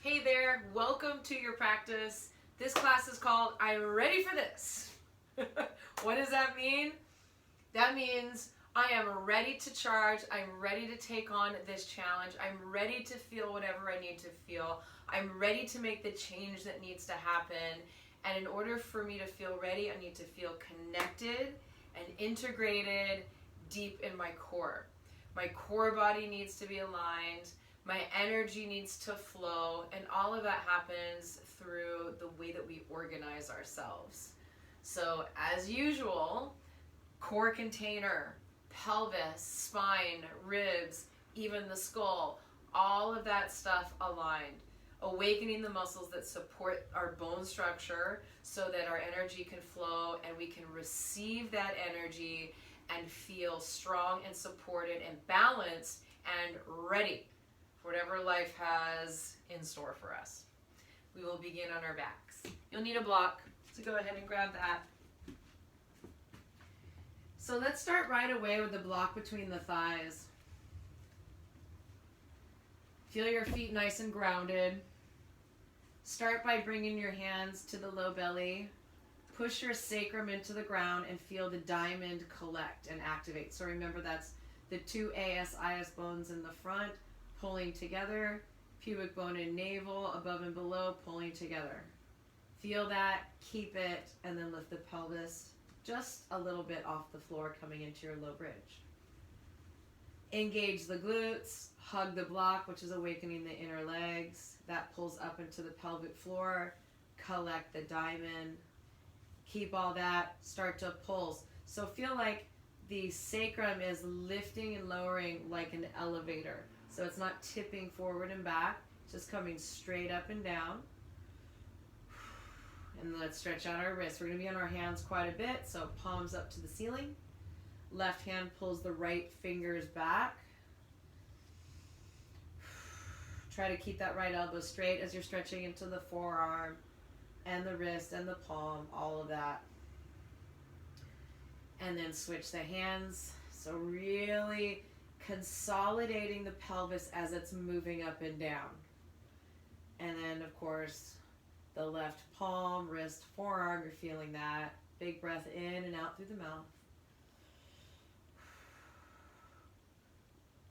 Hey there, welcome to your practice. This class is called I'm Ready for This. What does that mean? That means I am ready to charge. I'm ready to take on this challenge. I'm ready to feel whatever I need to feel. I'm ready to make the change that needs to happen. And in order for me to feel ready, I need to feel connected and integrated deep in my core. My core body needs to be aligned. My energy needs to flow, and all of that happens through the way that we organize ourselves. So, as usual, core container, pelvis, spine, ribs, even the skull, all of that stuff aligned. Awakening the muscles that support our bone structure so that our energy can flow and we can receive that energy and feel strong and supported and balanced and ready for whatever life has in store for us. We will begin on our backs. You'll need a block, so go ahead and grab that. So let's start right away with the block between the thighs. Feel your feet nice and grounded. Start by bringing your hands to the low belly. Push your sacrum into the ground and feel the diamond collect and activate. So remember, that's the two AS-IS bones in the front pulling together, pubic bone and navel above and below pulling together. Feel that, keep it, and then lift the pelvis just a little bit off the floor coming into your low bridge. Engage the glutes, hug the block, which is awakening the inner legs. That pulls up into the pelvic floor. Collect the diamond. Keep all that, start to pulse. So feel like the sacrum is lifting and lowering like an elevator. So it's not tipping forward and back, it's just coming straight up and down. And let's stretch out our wrists. We're going to be on our hands quite a bit, so palms up to the ceiling. Left hand pulls the right fingers back. Try to keep that right elbow straight as you're stretching into the forearm and the wrist and the palm, all of that. And then switch the hands. So really consolidating the pelvis as it's moving up and down. And then, of course, the left palm, wrist, forearm, you're feeling that. Big breath in and out through the mouth.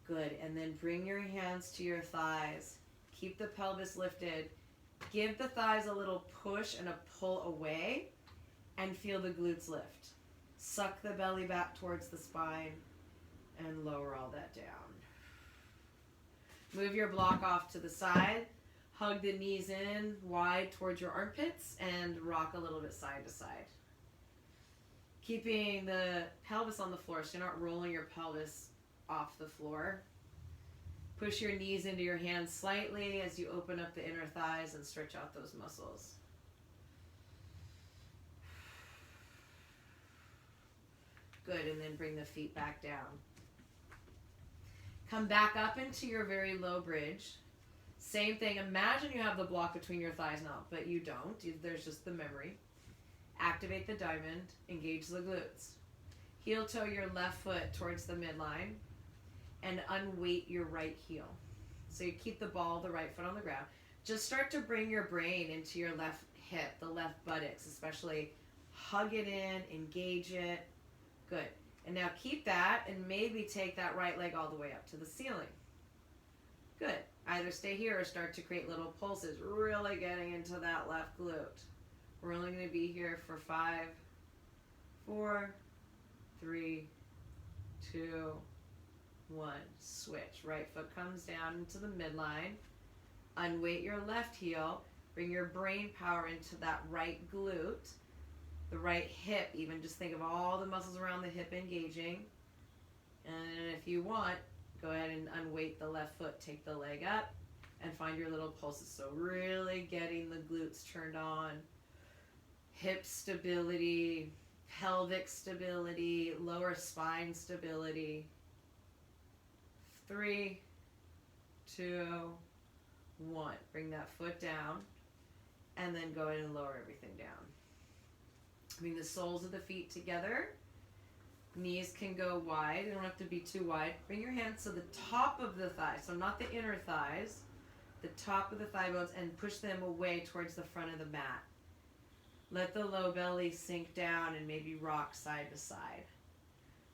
Good. And then bring your hands to your thighs. Keep the pelvis lifted. Give the thighs a little push and a pull away and feel the glutes lift. Suck the belly back towards the spine and lower all that down. Move your block off to the side. Hug the knees in wide towards your armpits and rock a little bit side to side. Keeping the pelvis on the floor so you're not rolling your pelvis off the floor. Push your knees into your hands slightly as you open up the inner thighs and stretch out those muscles. Good, and then bring the feet back down. Come back up into your very low bridge. Same thing, imagine you have the block between your thighs now, but you don't. There's just the memory. Activate the diamond, engage the glutes. Heel toe your left foot towards the midline and unweight your right heel. So you keep the ball, the right foot on the ground. Just start to bring your brain into your left hip, the left buttocks especially. Hug it in, engage it. Good. And now keep that and maybe take that right leg all the way up to the ceiling. Good. Either stay here or start to create little pulses, really getting into that left glute. We're only going to be here for 5, 4, 3, 2, 1. Switch. Right foot comes down into the midline. Unweight your left heel. Bring your brain power into that right glute. The right hip, even just think of all the muscles around the hip engaging. And if you want, go ahead and unweight the left foot, take the leg up, and find your little pulses. So really getting the glutes turned on. Hip stability, pelvic stability, lower spine stability. 3, 2, 1. Bring that foot down, and then go ahead and lower everything down. Bring the soles of the feet together. Knees can go wide. They don't have to be too wide. Bring your hands to the top of the thighs, so not the inner thighs, the top of the thigh bones and push them away towards the front of the mat. Let the low belly sink down and maybe rock side to side.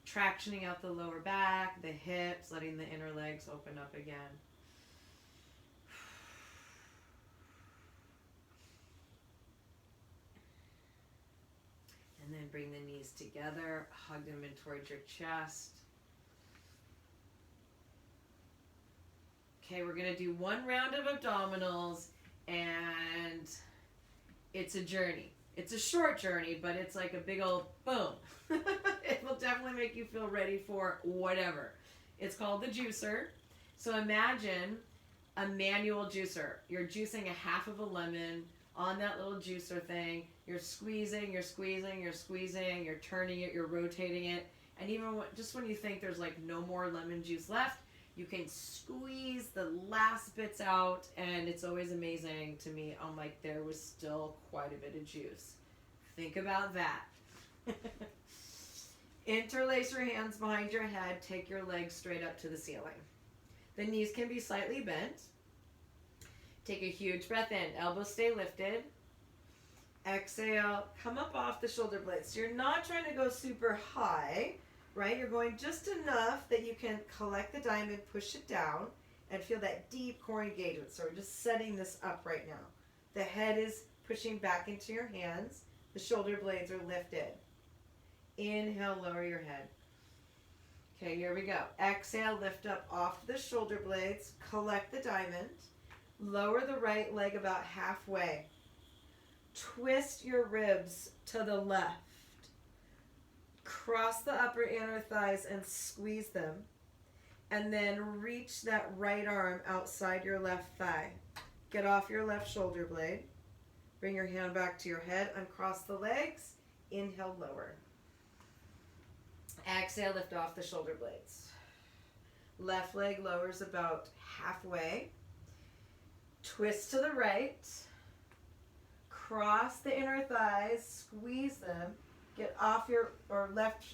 Tractioning out the lower back, the hips, letting the inner legs open up again. And then bring the knees together, hug them in towards your chest. Okay, we're going to do one round of abdominals, and it's a journey. It's a short journey, but it's like a big old boom. It will definitely make you feel ready for whatever. It's called the juicer. So imagine a manual juicer. You're juicing a half of a lemon on that little juicer thing. You're squeezing, you're squeezing, you're squeezing, you're turning it, you're rotating it. And even just when you think there's like no more lemon juice left, you can squeeze the last bits out, and it's always amazing to me. I'm like, there was still quite a bit of juice. Think about that. Interlace your hands behind your head. Take your legs straight up to the ceiling. The knees can be slightly bent. Take a huge breath in. Elbows stay lifted. Exhale. Come up off the shoulder blades. So you're not trying to go super high, right? You're going just enough that you can collect the diamond, push it down, and feel that deep core engagement. So we're just setting this up right now. The head is pushing back into your hands. The shoulder blades are lifted. Inhale, lower your head. Okay, here we go. Exhale, lift up off the shoulder blades. Collect the diamond. Lower the right leg about halfway. Twist your ribs to the left. Cross the upper inner thighs and squeeze them. And then reach that right arm outside your left thigh. Get off your left shoulder blade. Bring your hand back to your head. Uncross the legs. Inhale, lower. Exhale, lift off the shoulder blades. Left leg lowers about halfway. Twist to the right. Cross the inner thighs. Squeeze them. Get off your, or left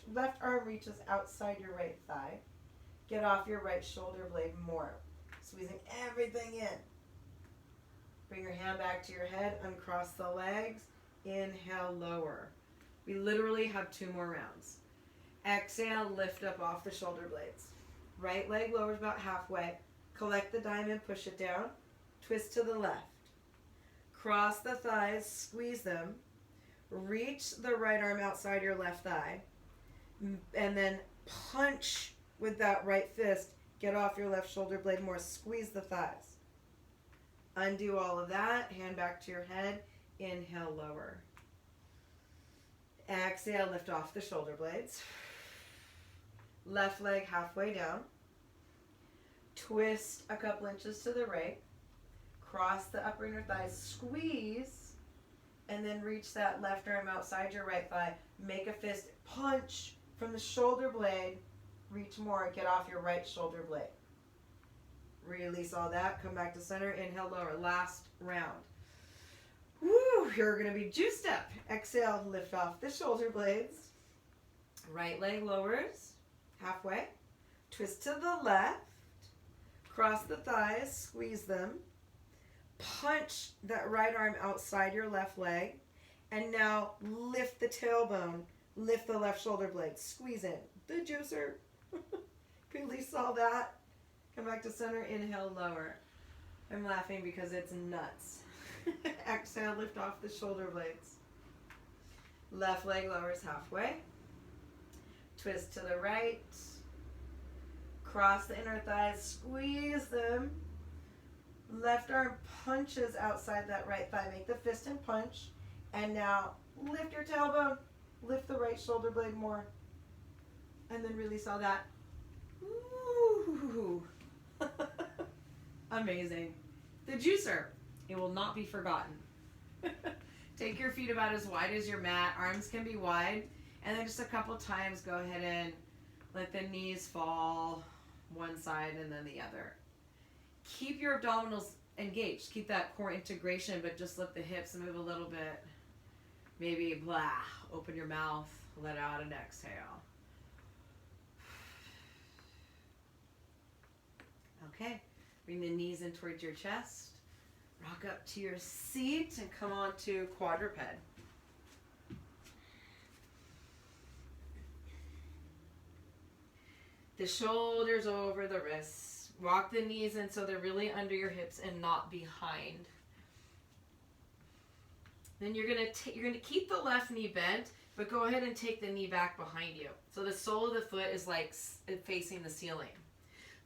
arm reaches outside your right thigh. Get off your right shoulder blade more. Squeezing everything in. Bring your hand back to your head. Uncross the legs. Inhale, lower. We literally have 2 more rounds. Exhale, lift up off the shoulder blades. Right leg lowers about halfway. Collect the diamond, push it down. Twist to the left. Cross the thighs, squeeze them. Reach the right arm outside your left thigh. And then punch with that right fist. Get off your left shoulder blade more. Squeeze the thighs. Undo all of that. Hand back to your head. Inhale, lower. Exhale, lift off the shoulder blades. Left leg halfway down. Twist a couple inches to the right. Cross the upper inner thighs. Squeeze. And then reach that left arm outside your right thigh. Make a fist. Punch from the shoulder blade. Reach more. Get off your right shoulder blade. Release all that. Come back to center. Inhale, lower. Last round. Woo! You're going to be juiced up. Exhale, lift off the shoulder blades. Right leg lowers. Halfway. Twist to the left. Cross the thighs. Squeeze them. Punch that right arm outside your left leg. And now lift the tailbone. Lift the left shoulder blade. Squeeze in. The juicer. Release all that. Come back to center. Inhale, lower. I'm laughing because it's nuts. Exhale, lift off the shoulder blades. Left leg lowers halfway. Twist to the right. Cross the inner thighs. Squeeze them. Left arm punches outside that right thigh. Make the fist and punch. And now lift your tailbone. Lift the right shoulder blade more. And then release all that. Ooh. Amazing. The juicer. It will not be forgotten. Take your feet about as wide as your mat. Arms can be wide. And then just a couple times go ahead and let the knees fall one side and then the other. Keep your abdominals engaged. Keep that core integration, but just let the hips move a little bit. Maybe blah. Open your mouth. Let out an exhale. Okay. Bring the knees in towards your chest. Rock up to your seat and come on to quadruped. The shoulders over the wrists. Walk the knees in so they're really under your hips and not behind. Then you're gonna keep the left knee bent, but go ahead and take the knee back behind you. So the sole of the foot is like facing the ceiling,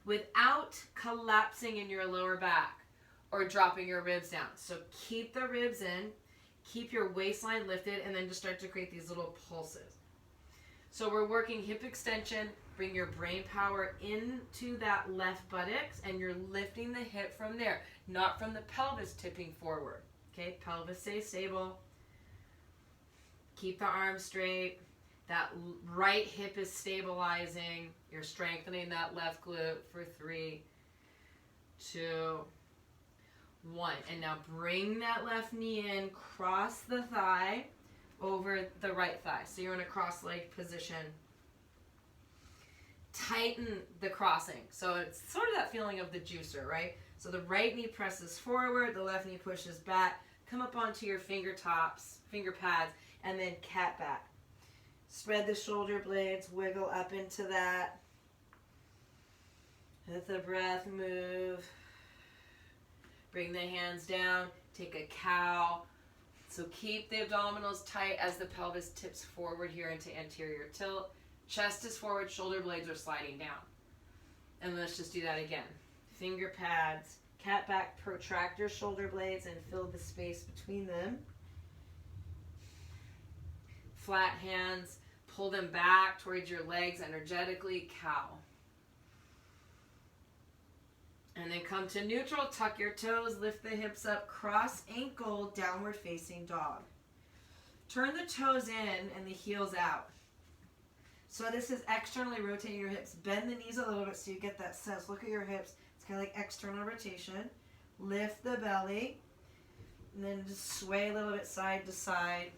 without collapsing in your lower back or dropping your ribs down. So keep the ribs in, keep your waistline lifted, and then just start to create these little pulses. So we're working hip extension. Bring your brain power into that left buttocks, and you're lifting the hip from there, not from the pelvis tipping forward. Okay, pelvis stays stable. Keep the arms straight. That right hip is stabilizing. You're strengthening that left glute for 3, 2, 1. And now bring that left knee in, cross the thigh over the right thigh. So you're in a cross-legged position. Tighten the crossing. So it's sort of that feeling of the juicer, right? So the right knee presses forward, the left knee pushes back. Come up onto your finger pads, and then cat back. Spread the shoulder blades, wiggle up into that. Let the breath move. Bring the hands down, take a cow. So keep the abdominals tight as the pelvis tips forward here into anterior tilt. Chest is forward, shoulder blades are sliding down. And let's just do that again. Finger pads, cat back, protract your shoulder blades and fill the space between them. Flat hands, pull them back towards your legs energetically, cow. And then come to neutral, tuck your toes, lift the hips up, cross ankle, downward facing dog. Turn the toes in and the heels out. So this is externally rotating your hips. Bend the knees a little bit so you get that sense. Look at your hips. It's kind of like external rotation. Lift the belly. And then just sway a little bit side to side.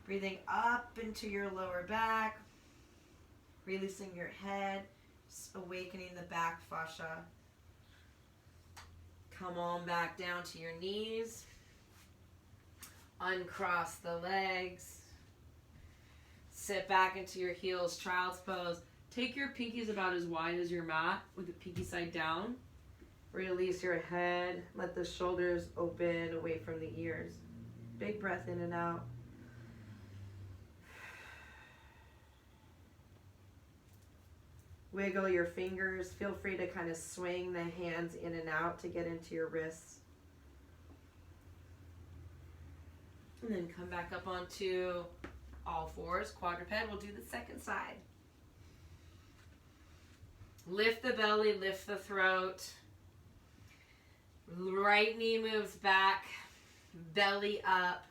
Breathing up into your lower back. Releasing your head. Just awakening the back fascia. Come on back down to your knees. Uncross the legs. Sit back into your heels, child's pose. Take your pinkies about as wide as your mat with the pinky side down. Release your head. Let the shoulders open away from the ears. Big breath in and out. Wiggle your fingers. Feel free to kind of swing the hands in and out to get into your wrists. And then come back up onto all fours, quadruped. We'll do the second side. Lift the belly, lift the throat. Right knee moves back, belly up.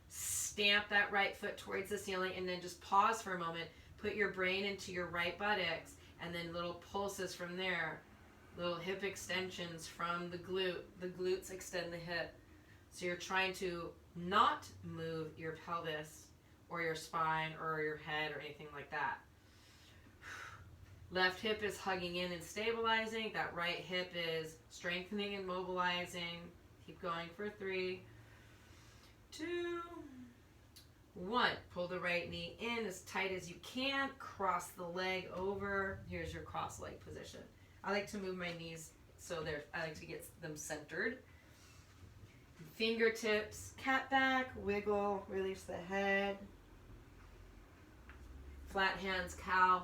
Stamp that right foot towards the ceiling and then just pause for a moment. Put your brain into your right buttocks and then little pulses from there. Little hip extensions from the glute. The glutes extend the hip. So you're trying to not move your pelvis or your spine or your head or anything like that. Left hip is hugging in and stabilizing. That right hip is strengthening and mobilizing. Keep going for 3, 2, 1. Pull the right knee in as tight as you can. Cross the leg over. Here's your cross leg position. I like to move my knees so I like to get them centered. Fingertips, cat back, wiggle, release the head. Flat hands, cow.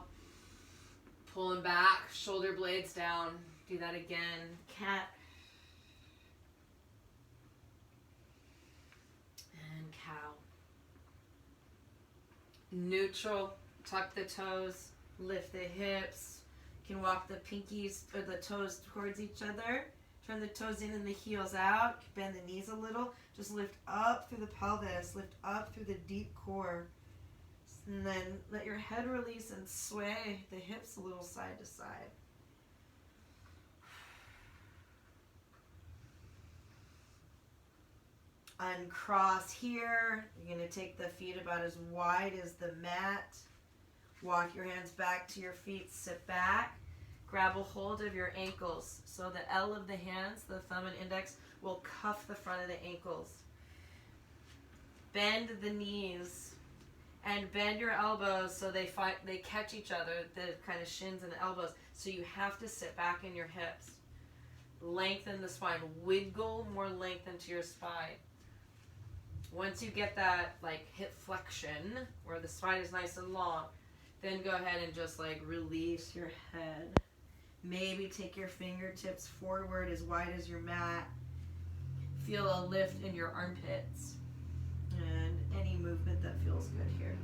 Pulling back, shoulder blades down. Do that again. Cat. And cow. Neutral. Tuck the toes. Lift the hips. You can walk the pinkies or the toes towards each other. Turn the toes in and the heels out. Bend the knees a little. Just lift up through the pelvis. Lift up through the deep core. And then let your head release and sway the hips a little side to side. Uncross here. You're going to take the feet about as wide as the mat. Walk your hands back to your feet. Sit back. Grab a hold of your ankles. So the L of the hands, the thumb and index, will cuff the front of the ankles. Bend the knees and bend your elbows so they catch each other, the kind of shins and the elbows. So you have to sit back in your hips. Lengthen the spine. Wiggle more length into your spine. Once you get that like hip flexion where the spine is nice and long, then go ahead and just like release your head. Maybe take your fingertips forward as wide as your mat. Feel a lift in your armpits. And any movement that feels good here.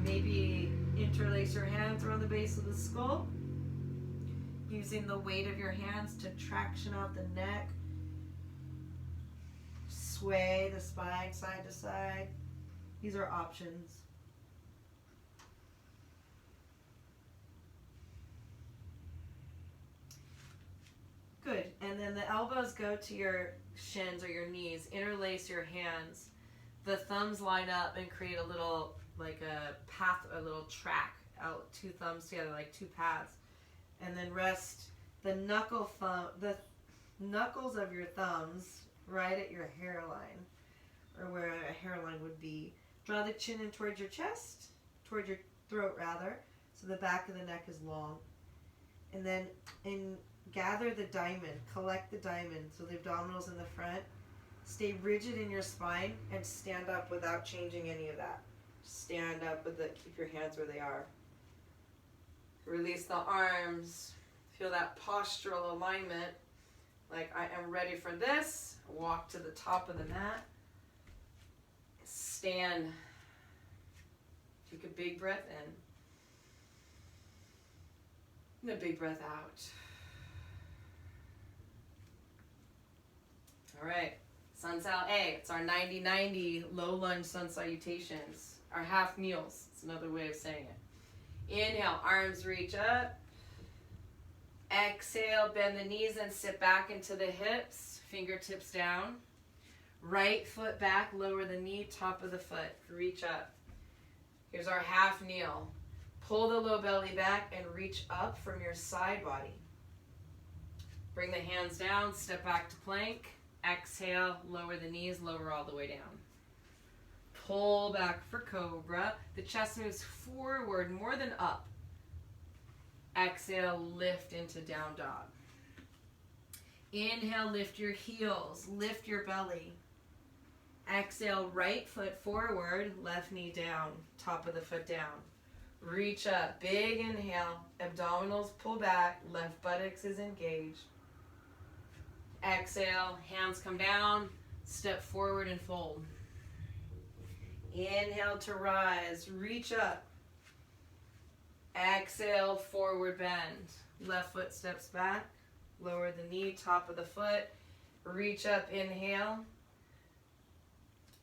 Maybe interlace your hands around the base of the skull. Using the weight of your hands to traction out the neck. Sway the spine side to side. These are options. Good. And then the elbows go to your shins or your knees. Interlace your hands. The thumbs line up and create a little, like a path, a little track out, two thumbs together, like two paths. And then rest the the knuckles of your thumbs right at your hairline, or where a hairline would be. Draw the chin in towards your chest, towards your throat rather, so the back of the neck is long. And then gather the diamond, collect the diamond, so the abdominals in the front. Stay rigid in your spine and stand up without changing any of that. Stand up keep your hands where they are. Release the arms. Feel that postural alignment. Like I am ready for this. Walk to the top of the mat. Stand. Take a big breath in. And a big breath out. All right. Sun Sal A. It's our 90-90 low lunge sun salutations. Our half kneels. It's another way of saying it. Inhale, arms reach up. Exhale, bend the knees and sit back into the hips. Fingertips down. Right foot back, lower the knee, top of the foot. Reach up. Here's our half kneel. Pull the low belly back and reach up from your side body. Bring the hands down, step back to plank. Exhale, lower the knees, lower all the way down. Pull back for cobra. The chest moves forward more than up. Exhale, lift into down dog. Inhale, lift your heels, lift your belly. Exhale, right foot forward, left knee down, top of the foot down. Reach up, big inhale, abdominals pull back, left buttocks is engaged. Exhale, hands come down, step forward and fold. Inhale to rise, reach up. Exhale, forward bend. Left foot steps back, lower the knee, top of the foot. Reach up, inhale.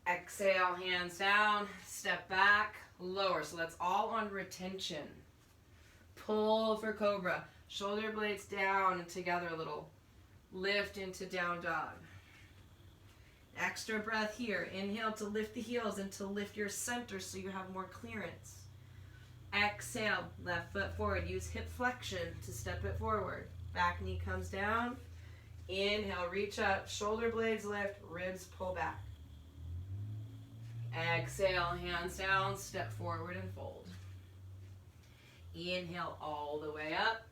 Exhale, hands down, step back, lower. So that's all on retention. Pull for cobra. Shoulder blades down and together a little. Lift into down dog. Extra breath here. Inhale to lift the heels and to lift your center so you have more clearance. Exhale, left foot forward. Use hip flexion to step it forward. Back knee comes down. Inhale, reach up. Shoulder blades lift. Ribs pull back. Exhale, hands down. Step forward and fold. Inhale all the way up.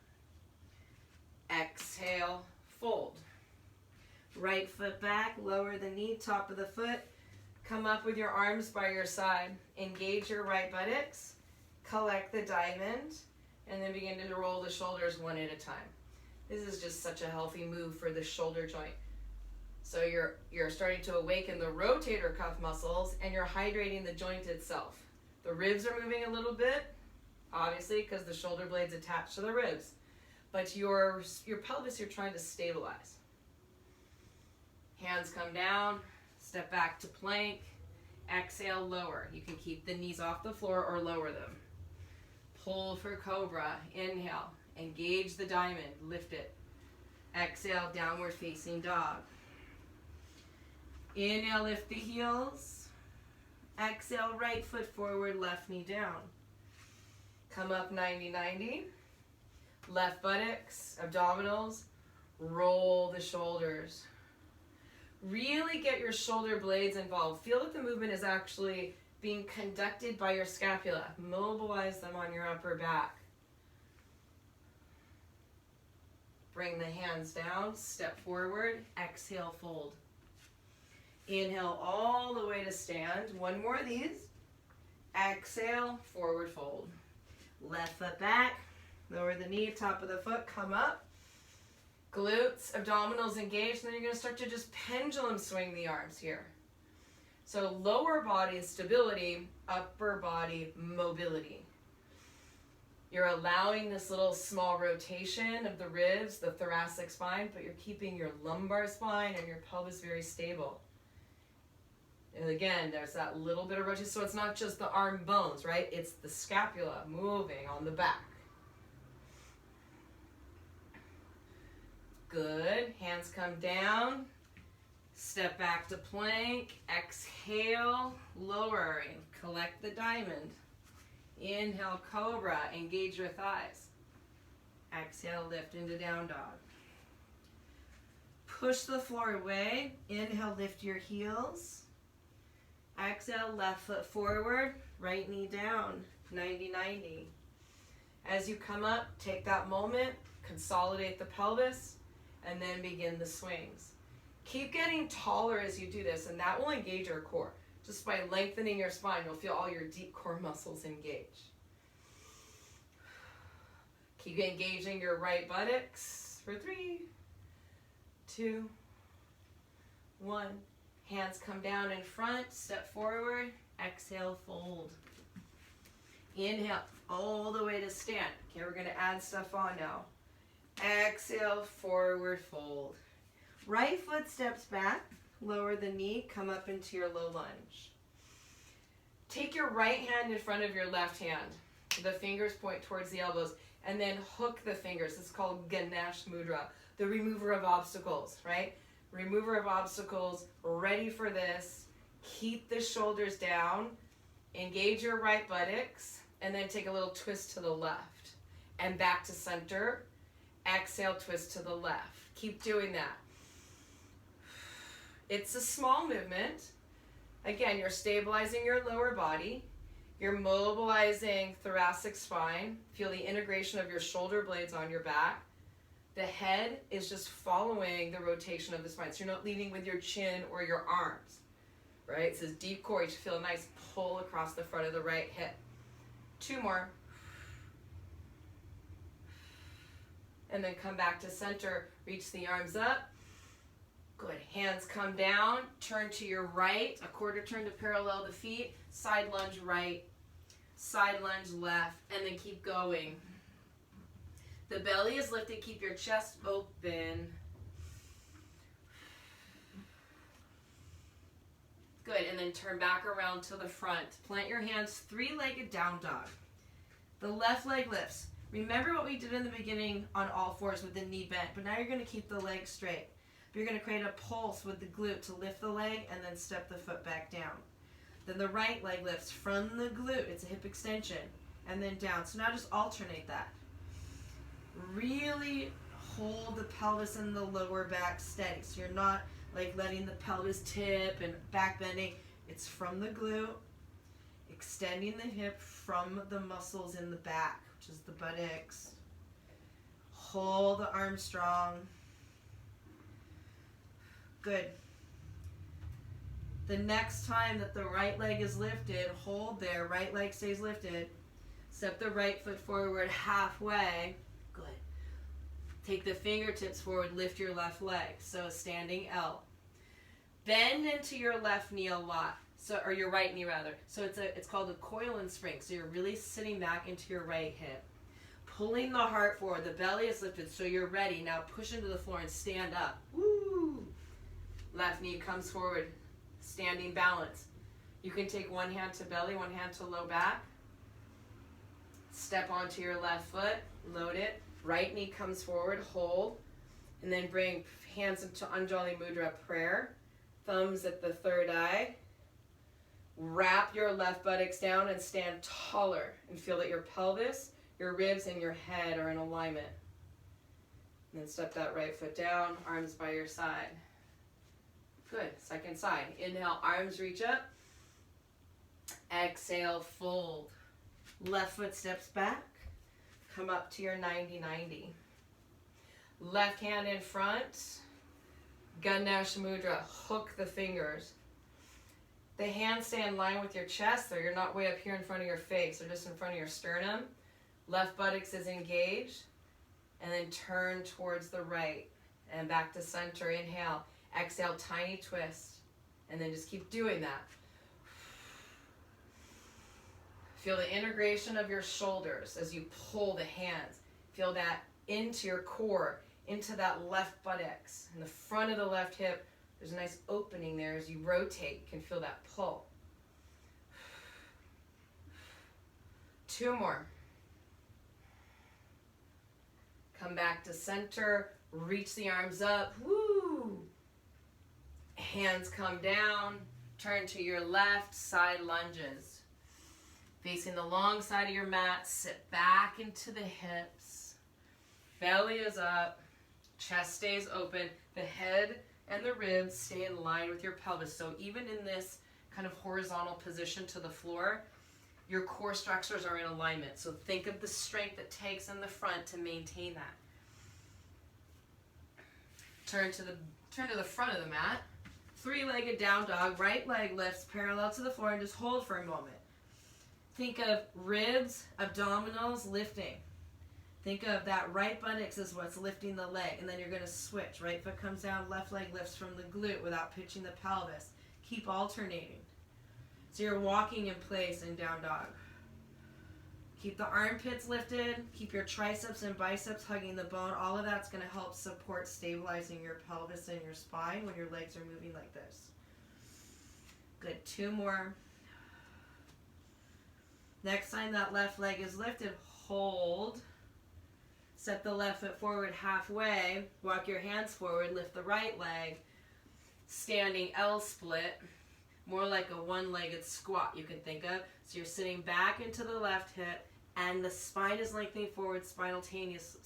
Exhale, fold. Right foot back, lower the knee, top of the foot. Come up with your arms by your side. Engage your right buttocks. Collect the diamond. And then begin to roll the shoulders one at a time. This is just such a healthy move for the shoulder joint. So you're starting to awaken the rotator cuff muscles and you're hydrating the joint itself. The ribs are moving a little bit, obviously, because the shoulder blade's attached to the ribs. But your pelvis you're trying to stabilize. Hands come down, step back to plank, exhale, lower. You can keep the knees off the floor or lower them. Pull for cobra, inhale, engage the diamond, lift it. Exhale, downward facing dog. Inhale, lift the heels. Exhale, right foot forward, left knee down. come up 90-90. Left buttocks, abdominals, roll the shoulders. Really get your shoulder blades involved. Feel that the movement is actually being conducted by your scapula. Mobilize them on your upper back. Bring the hands down, step forward, exhale, fold. Inhale all the way to stand. One more of these. Exhale, forward fold. Left foot back, lower the knee, top of the foot, come up. Glutes, abdominals engaged, and then you're going to start to just pendulum swing the arms here. So lower body stability, upper body mobility. You're allowing this little small rotation of the ribs, the thoracic spine, but you're keeping your lumbar spine and your pelvis very stable. And again, there's that little bit of rotation. So it's not just the arm bones, right? It's the scapula moving on the back. Good. Hands come down. Step back to plank. Exhale, lowering. Collect the diamond. Inhale, cobra. Engage your thighs. Exhale, lift into down dog. Push the floor away. Inhale, lift your heels. Exhale, left foot forward, right knee down, 90-90. As you come up, take that moment, consolidate the pelvis, and then begin the swings. Keep getting taller as you do this, and that will engage your core. Just by lengthening your spine, you'll feel all your deep core muscles engage. Keep engaging your right buttocks for 3, 2, 1. Hands come down in front, step forward, exhale, fold. Inhale, all the way to stand. Okay, we're gonna add stuff on now. Exhale, forward fold. Right foot steps back, lower the knee, come up into your low lunge. Take your right hand in front of your left hand. The fingers point towards the elbows, and then hook the fingers. This is called Ganesh Mudra, the remover of obstacles, right? Remover of obstacles, ready for this. Keep the shoulders down, engage your right buttocks, and then take a little twist to the left. And back to center. Exhale, twist to the left. Keep doing that. It's a small movement. Again, you're stabilizing your lower body. You're mobilizing thoracic spine. Feel the integration of your shoulder blades on your back. The head is just following the rotation of the spine. So you're not leading with your chin or your arms, right? It says deep core. You should feel a nice pull across the front of the right hip. 2 more. And then come back to center. Reach the arms up. Good. Hands come down. Turn to your right. A quarter turn to parallel the feet. Side lunge right. Side lunge left. And then keep going. The belly is lifted. Keep your chest open. Good. And then turn back around to the front. Plant your hands, 3-legged down dog. The left leg lifts. Remember what we did in the beginning on all fours with the knee bent, but now you're going to keep the leg straight. You're going to create a pulse with the glute to lift the leg and then step the foot back down. Then the right leg lifts from the glute. It's a hip extension. And then down. So now just alternate that. Really hold the pelvis and the lower back steady. So you're not like letting the pelvis tip and back bending. It's from the glute, extending the hip from the muscles in the back, which is the buttocks. Hold the arm strong. Good. The next time that the right leg is lifted, hold there. Right leg stays lifted. Step the right foot forward halfway. Good. Take the fingertips forward, lift your left leg. So a standing L. Bend into your left knee a lot. So, or your right knee rather. So it's called a coil and spring. So you're really sitting back into your right hip. Pulling the heart forward. The belly is lifted so you're ready. Now push into the floor and stand up. Woo! Left knee comes forward. Standing balance. You can take one hand to belly, one hand to low back. Step onto your left foot. Load it. Right knee comes forward. Hold. And then bring hands into Anjali Mudra prayer. Thumbs at the third eye. Wrap your left buttocks down and stand taller and feel that your pelvis, your ribs, and your head are in alignment. And then step that right foot down, arms by your side. Good. Second side. Inhale, arms reach up. Exhale, fold. Left foot steps back. Come up to your 90-90. Left hand in front. Ganesh Mudra. Hook the fingers. The hands stay in line with your chest, so you're not way up here in front of your face. They're just in front of your sternum. Left buttocks is engaged. And then turn towards the right. And back to center. Inhale. Exhale, tiny twist. And then just keep doing that. Feel the integration of your shoulders as you pull the hands. Feel that into your core, into that left buttocks. In the front of the left hip, there's a nice opening there. As you rotate, you can feel that pull. 2 more. Come back to center. Reach the arms up. Woo! Hands come down. Turn to your left. Side lunges. Facing the long side of your mat. Sit back into the hips. Belly is up. Chest stays open. The head and the ribs stay in line with your pelvis. So even in this kind of horizontal position to the floor, your core structures are in alignment. So think of the strength it takes in the front to maintain that. Turn to the front of the mat. 3-legged down dog. Right leg lifts parallel to the floor and just hold for a moment. Think of ribs, abdominals lifting. Think of that right buttocks is what's lifting the leg. And then you're going to switch. Right foot comes down, left leg lifts from the glute without pitching the pelvis. Keep alternating. So you're walking in place in down dog. Keep the armpits lifted. Keep your triceps and biceps hugging the bone. All of that's going to help support stabilizing your pelvis and your spine when your legs are moving like this. Good. 2 more. Next time that left leg is lifted, hold. Set the left foot forward halfway. Walk your hands forward. Lift the right leg. Standing L split. More like a one-legged squat you can think of. So you're sitting back into the left hip and the spine is lengthening forward spontaneously.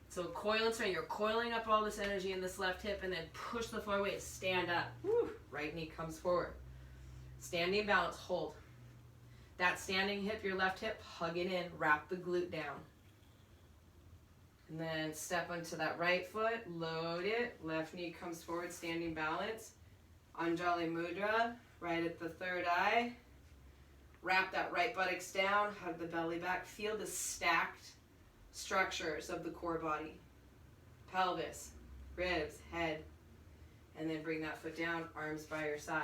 So coil and straighten. You're coiling up all this energy in this left hip and then push the floor away. Stand up. Woo. Right knee comes forward. Standing balance, hold. That standing hip, your left hip, hug it in, wrap the glute down. And then step onto that right foot, load it, left knee comes forward, standing balance. Anjali Mudra, right at the third eye. Wrap that right buttocks down, hug the belly back. Feel the stacked structures of the core body. Pelvis, ribs, head. And then bring that foot down, arms by your side.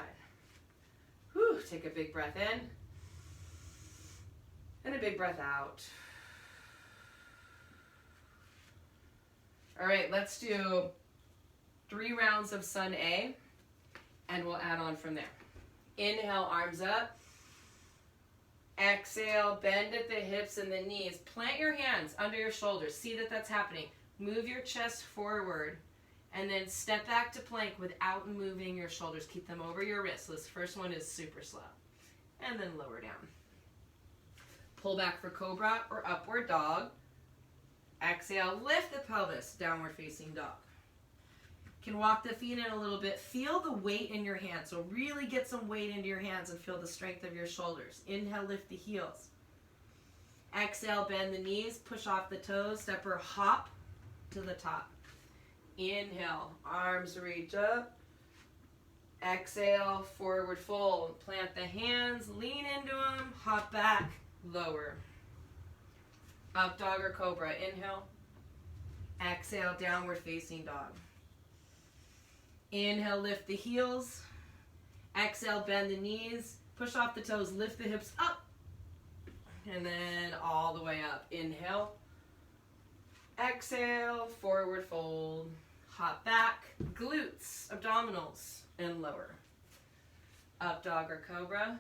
Whew, take a big breath in. And a big breath out. All right, let's do 3 rounds of Sun A, and we'll add on from there. Inhale, arms up. Exhale, bend at the hips and the knees. Plant your hands under your shoulders. See that that's happening. Move your chest forward, and then step back to plank without moving your shoulders. Keep them over your wrists. So this first one is super slow. And then lower down. Pull back for cobra or upward dog. Exhale, lift the pelvis, downward facing dog. Can walk the feet in a little bit. Feel the weight in your hands. So really get some weight into your hands and feel the strength of your shoulders. Inhale, lift the heels. Exhale, bend the knees, push off the toes, step or hop to the top. Inhale, arms reach up. Exhale, forward fold. Plant the hands, lean into them, hop back, lower. Up dog or cobra. Inhale. Exhale, downward facing dog. Inhale, lift the heels. Exhale, bend the knees. Push off the toes, lift the hips up. And then all the way up. Inhale. Exhale, forward fold. Hop back, glutes, abdominals, and lower. Up dog or cobra.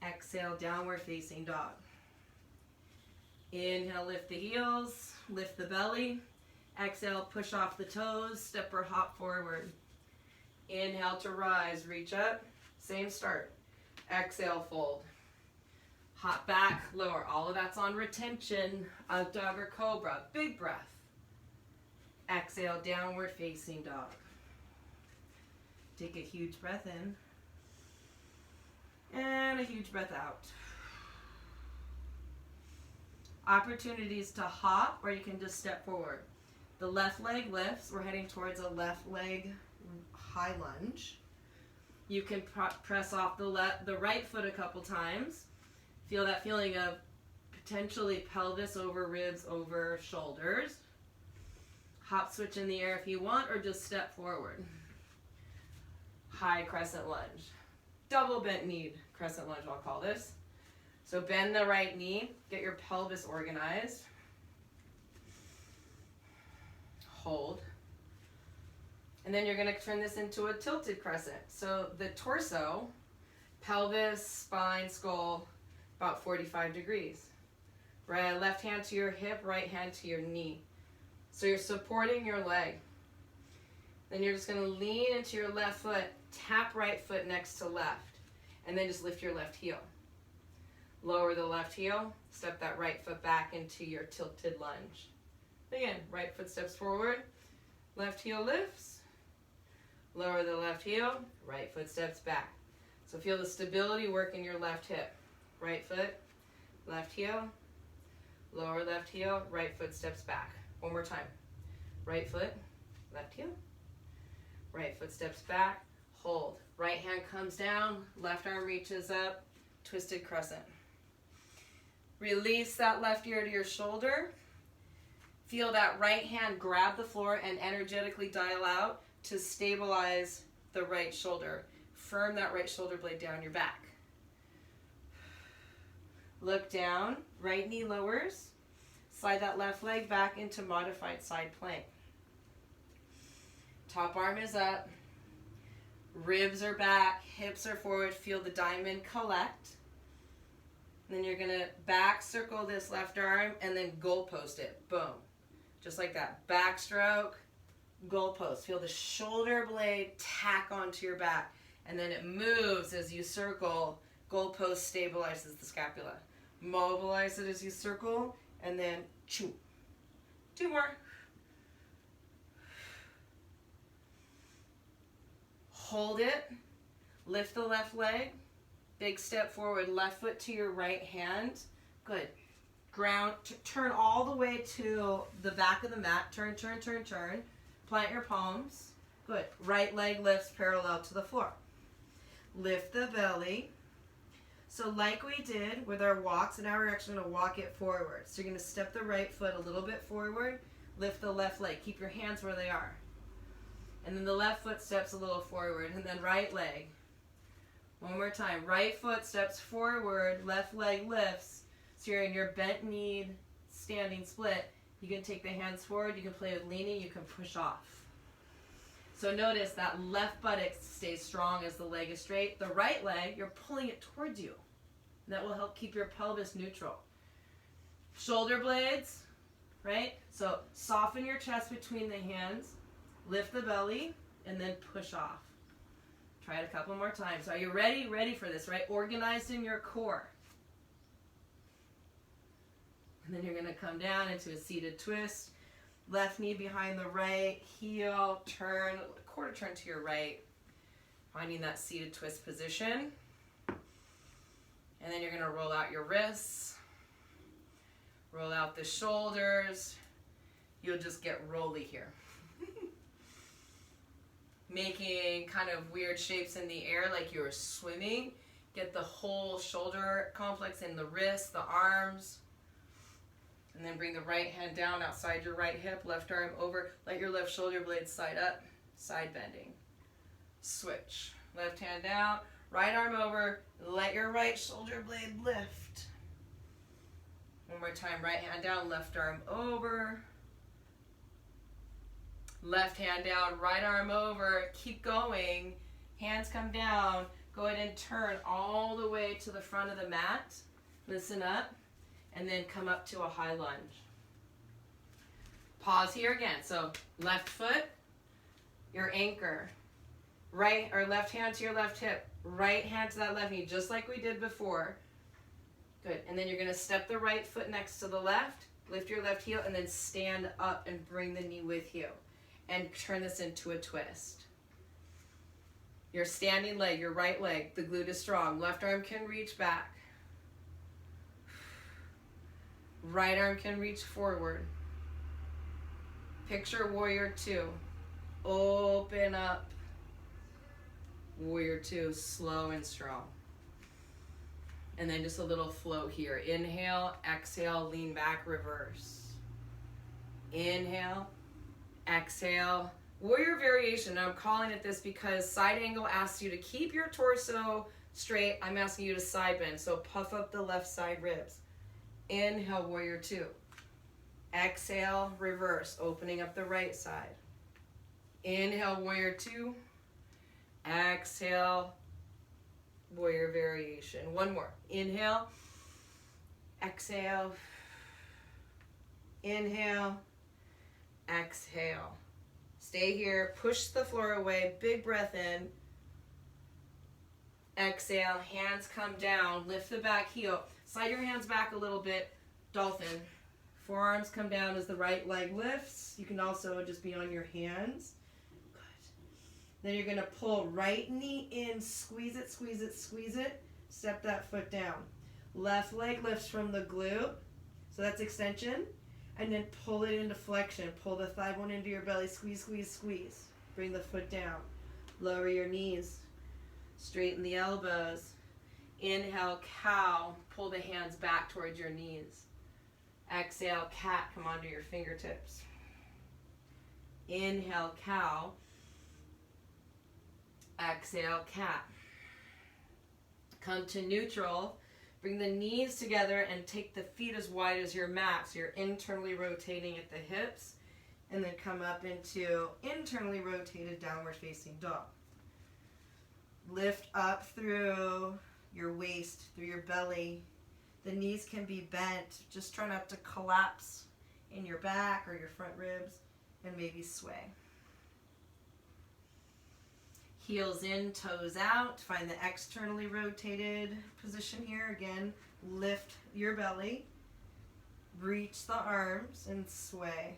Exhale, downward facing dog. Inhale, lift the heels, lift the belly. Exhale, push off the toes, step or hop forward. Inhale to rise, reach up, same start. Exhale, fold. Hop back, lower. All of that's on retention. Up dog or cobra. Big breath. Exhale, downward facing dog. Take a huge breath in. And a huge breath out. Opportunities to hop, or you can just step forward. The left leg lifts. We're heading towards a left leg high lunge. You can press off the right foot a couple times. Feel that feeling of potentially pelvis over ribs over shoulders. Hop switch in the air if you want, or just step forward. High crescent lunge. Double bent knee crescent lunge, I'll call this. So bend the right knee, get your pelvis organized. Hold. And then you're going to turn this into a tilted crescent. So the torso, pelvis, spine, skull, about 45 degrees. Right, left hand to your hip, right hand to your knee. So you're supporting your leg. Then you're just going to lean into your left foot, tap right foot next to left, and then just lift your left heel. Lower the left heel, step that right foot back into your tilted lunge. Again, right foot steps forward, left heel lifts, lower the left heel, right foot steps back. So feel the stability work in your left hip. Right foot, left heel, lower left heel, right foot steps back. One more time. Right foot, left heel, right foot steps back, hold. Right hand comes down, left arm reaches up, twisted crescent. Release that left ear to your shoulder. Feel that right hand grab the floor and energetically dial out to stabilize the right shoulder. Firm that right shoulder blade down your back. Look down, right knee lowers. Slide that left leg back into modified side plank. Top arm is up. Ribs are back, hips are forward. Feel the diamond collect. Then you're going to back circle this left arm and then goalpost it. Boom. Just like that. Backstroke, goalpost. Feel the shoulder blade tack onto your back. And then it moves as you circle. Goalpost stabilizes the scapula. Mobilize it as you circle. And then chew. 2 more. Hold it. Lift the left leg. Big step forward. Left foot to your right hand. Good. Ground. Turn all the way to the back of the mat. Turn, turn, turn, turn. Plant your palms. Good. Right leg lifts parallel to the floor. Lift the belly. So like we did with our walks, and now we're actually going to walk it forward. So you're going to step the right foot a little bit forward. Lift the left leg. Keep your hands where they are. And then the left foot steps a little forward. And then right leg. One more time. Right foot steps forward. Left leg lifts. So you're in your bent knee standing split. You can take the hands forward. You can play with leaning. You can push off. So notice that left buttock stays strong as the leg is straight. The right leg, you're pulling it towards you. And that will help keep your pelvis neutral. Shoulder blades, right? So soften your chest between the hands. Lift the belly, and then push off. Try it a couple more times. Are you ready? Ready for this, right? Organized in your core. And then you're going to come down into a seated twist. Left knee behind the right, heel, turn, quarter turn to your right. Finding that seated twist position. And then you're going to roll out your wrists. Roll out the shoulders. You'll just get rolly here. Making kind of weird shapes in the air like you're swimming. Get the whole shoulder complex in the wrists, the arms. And then bring the right hand down outside your right hip, left arm over. Let your left shoulder blade side up, side bending. Switch. Left hand down, right arm over. Let your right shoulder blade lift. One more time, right hand down, left arm over. Left hand down, right arm over. Keep going. Hands come down. Go ahead and turn all the way to the front of the mat. Listen up. And then come up to a high lunge. Pause here again. So left foot, your anchor. Right or left hand to your left hip. Right hand to that left knee, just like we did before. Good. And then you're going to step the right foot next to the left, lift your left heel, and then stand up and bring the knee with you. And turn this into a twist. Your standing leg, your right leg, the glute is strong. Left arm can reach back. Right arm can reach forward. Picture warrior two. Open up. Warrior two, slow and strong. And then just a little flow here. Inhale, exhale, lean back, reverse. Inhale, exhale. Warrior variation. Now I'm calling it this because side angle asks you to keep your torso straight. I'm asking you to side bend. So puff up the left side ribs. Inhale, warrior two. Exhale, reverse, opening up the right side. Inhale, warrior two. Exhale, warrior variation. One more. Inhale, exhale, inhale, exhale. Stay here, push the floor away, big breath in. Exhale, hands come down, lift the back heel. Slide your hands back a little bit, dolphin. Forearms come down as the right leg lifts. You can also just be on your hands. Then you're going to pull right knee in, squeeze it, squeeze it, squeeze it. Step that foot down. Left leg lifts from the glute. So that's extension. And then pull it into flexion. Pull the thigh bone into your belly. Squeeze, squeeze, squeeze. Bring the foot down. Lower your knees. Straighten the elbows. Inhale, cow. Pull the hands back towards your knees. Exhale, cat. Come onto your fingertips. Inhale, cow. Exhale, cat. Come to neutral. Bring the knees together and take the feet as wide as your mat. So you're internally rotating at the hips. And then come up into internally rotated downward facing dog. Lift up through your waist, through your belly. The knees can be bent. Just try not to collapse in your back or your front ribs. And maybe sway. Heels in, toes out. Find the externally rotated position here. Again, lift your belly. Reach the arms and sway.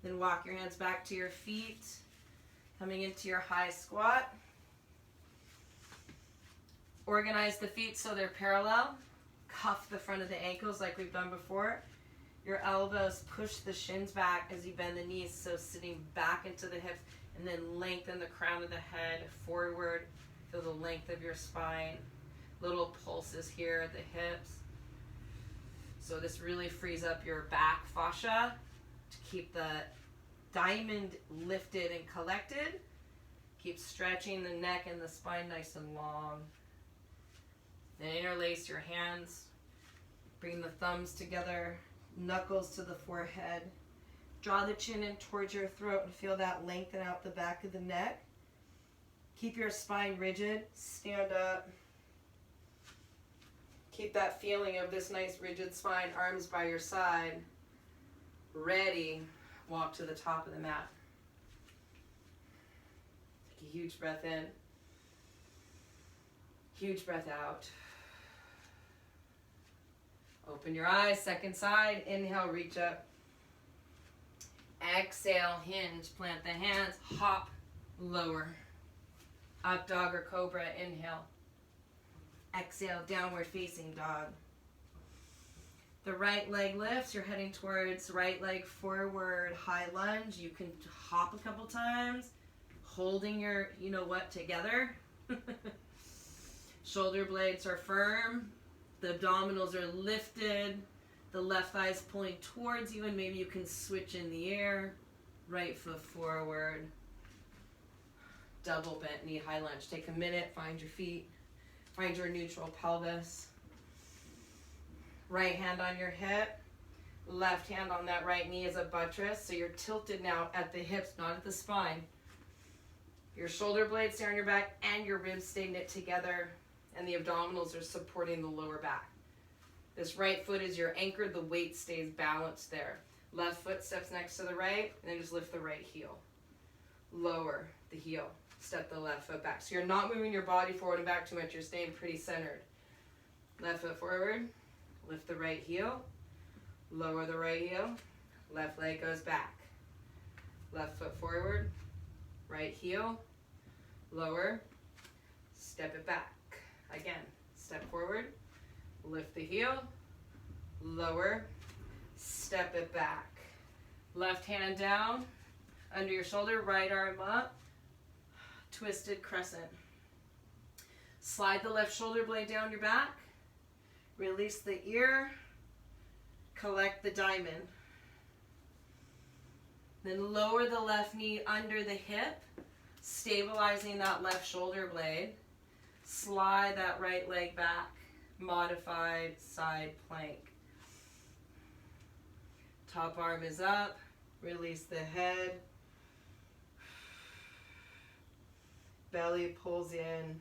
Then walk your hands back to your feet. Coming into your high squat. Organize the feet so they're parallel. Cuff the front of the ankles like we've done before. Your elbows push the shins back as you bend the knees, so sitting back into the hips, and then lengthen the crown of the head forward. Feel the length of your spine. Little pulses here at the hips. So this really frees up your back fascia to keep the diamond lifted and collected. Keep stretching the neck and the spine nice and long. Then interlace your hands. Bring the thumbs together. Knuckles to the forehead. Draw the chin in towards your throat and feel that lengthen out the back of the neck. Keep your spine rigid. Stand up. Keep that feeling of this nice rigid spine, arms by your side. Ready. Walk to the top of the mat. Take a huge breath in. Huge breath out. Open your eyes, second side. Inhale, reach up. Exhale, hinge, plant the hands, hop, lower. Up dog or cobra, inhale. Exhale, downward facing dog. The right leg lifts, you're heading towards right leg forward, high lunge. You can hop a couple times, holding your, you know what, together. Shoulder blades are firm. The abdominals are lifted. The left thigh is pulling towards you, and maybe you can switch in the air. Right foot forward. Double bent knee, high lunge. Take a minute, find your feet. Find your neutral pelvis. Right hand on your hip. Left hand on that right knee as a buttress. So you're tilted now at the hips, not at the spine. Your shoulder blades stay on your back and your ribs stay knit together. And the abdominals are supporting the lower back. This right foot is your anchor. The weight stays balanced there. Left foot steps next to the right, and then just lift the right heel. lower the heel. Step the left foot back. So you're not moving your body forward and back too much. You're staying pretty centered. Left foot forward. Lift the right heel. Lower the right heel. Left leg goes back. Left foot forward. Right heel. Lower. Step it back. Again. Step forward. Lift the heel. Lower. Step it back. Left hand down. Under your shoulder. Right arm up. Twisted crescent. Slide the left shoulder blade down your back. Release the ear. Collect the diamond. Then lower the left knee under the hip, stabilizing that left shoulder blade. Slide that right leg back. Modified side plank. Top arm is up. Release the head. Belly pulls in.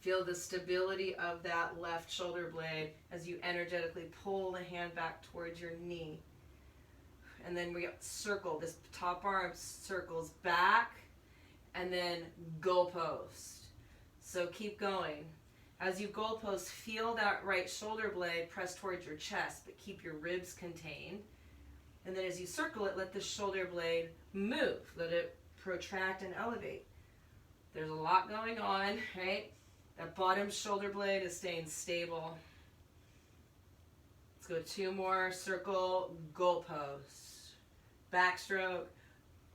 Feel the stability of that left shoulder blade as you energetically pull the hand back towards your knee. And then we circle. This top arm circles back and then goalpost. So keep going. As you goalpost, feel that right shoulder blade press towards your chest, but keep your ribs contained. And then as you circle it, let the shoulder blade move. Let it protract and elevate. There's a lot going on, right? That bottom shoulder blade is staying stable. Let's go 2 more. Circle, goalpost. Backstroke,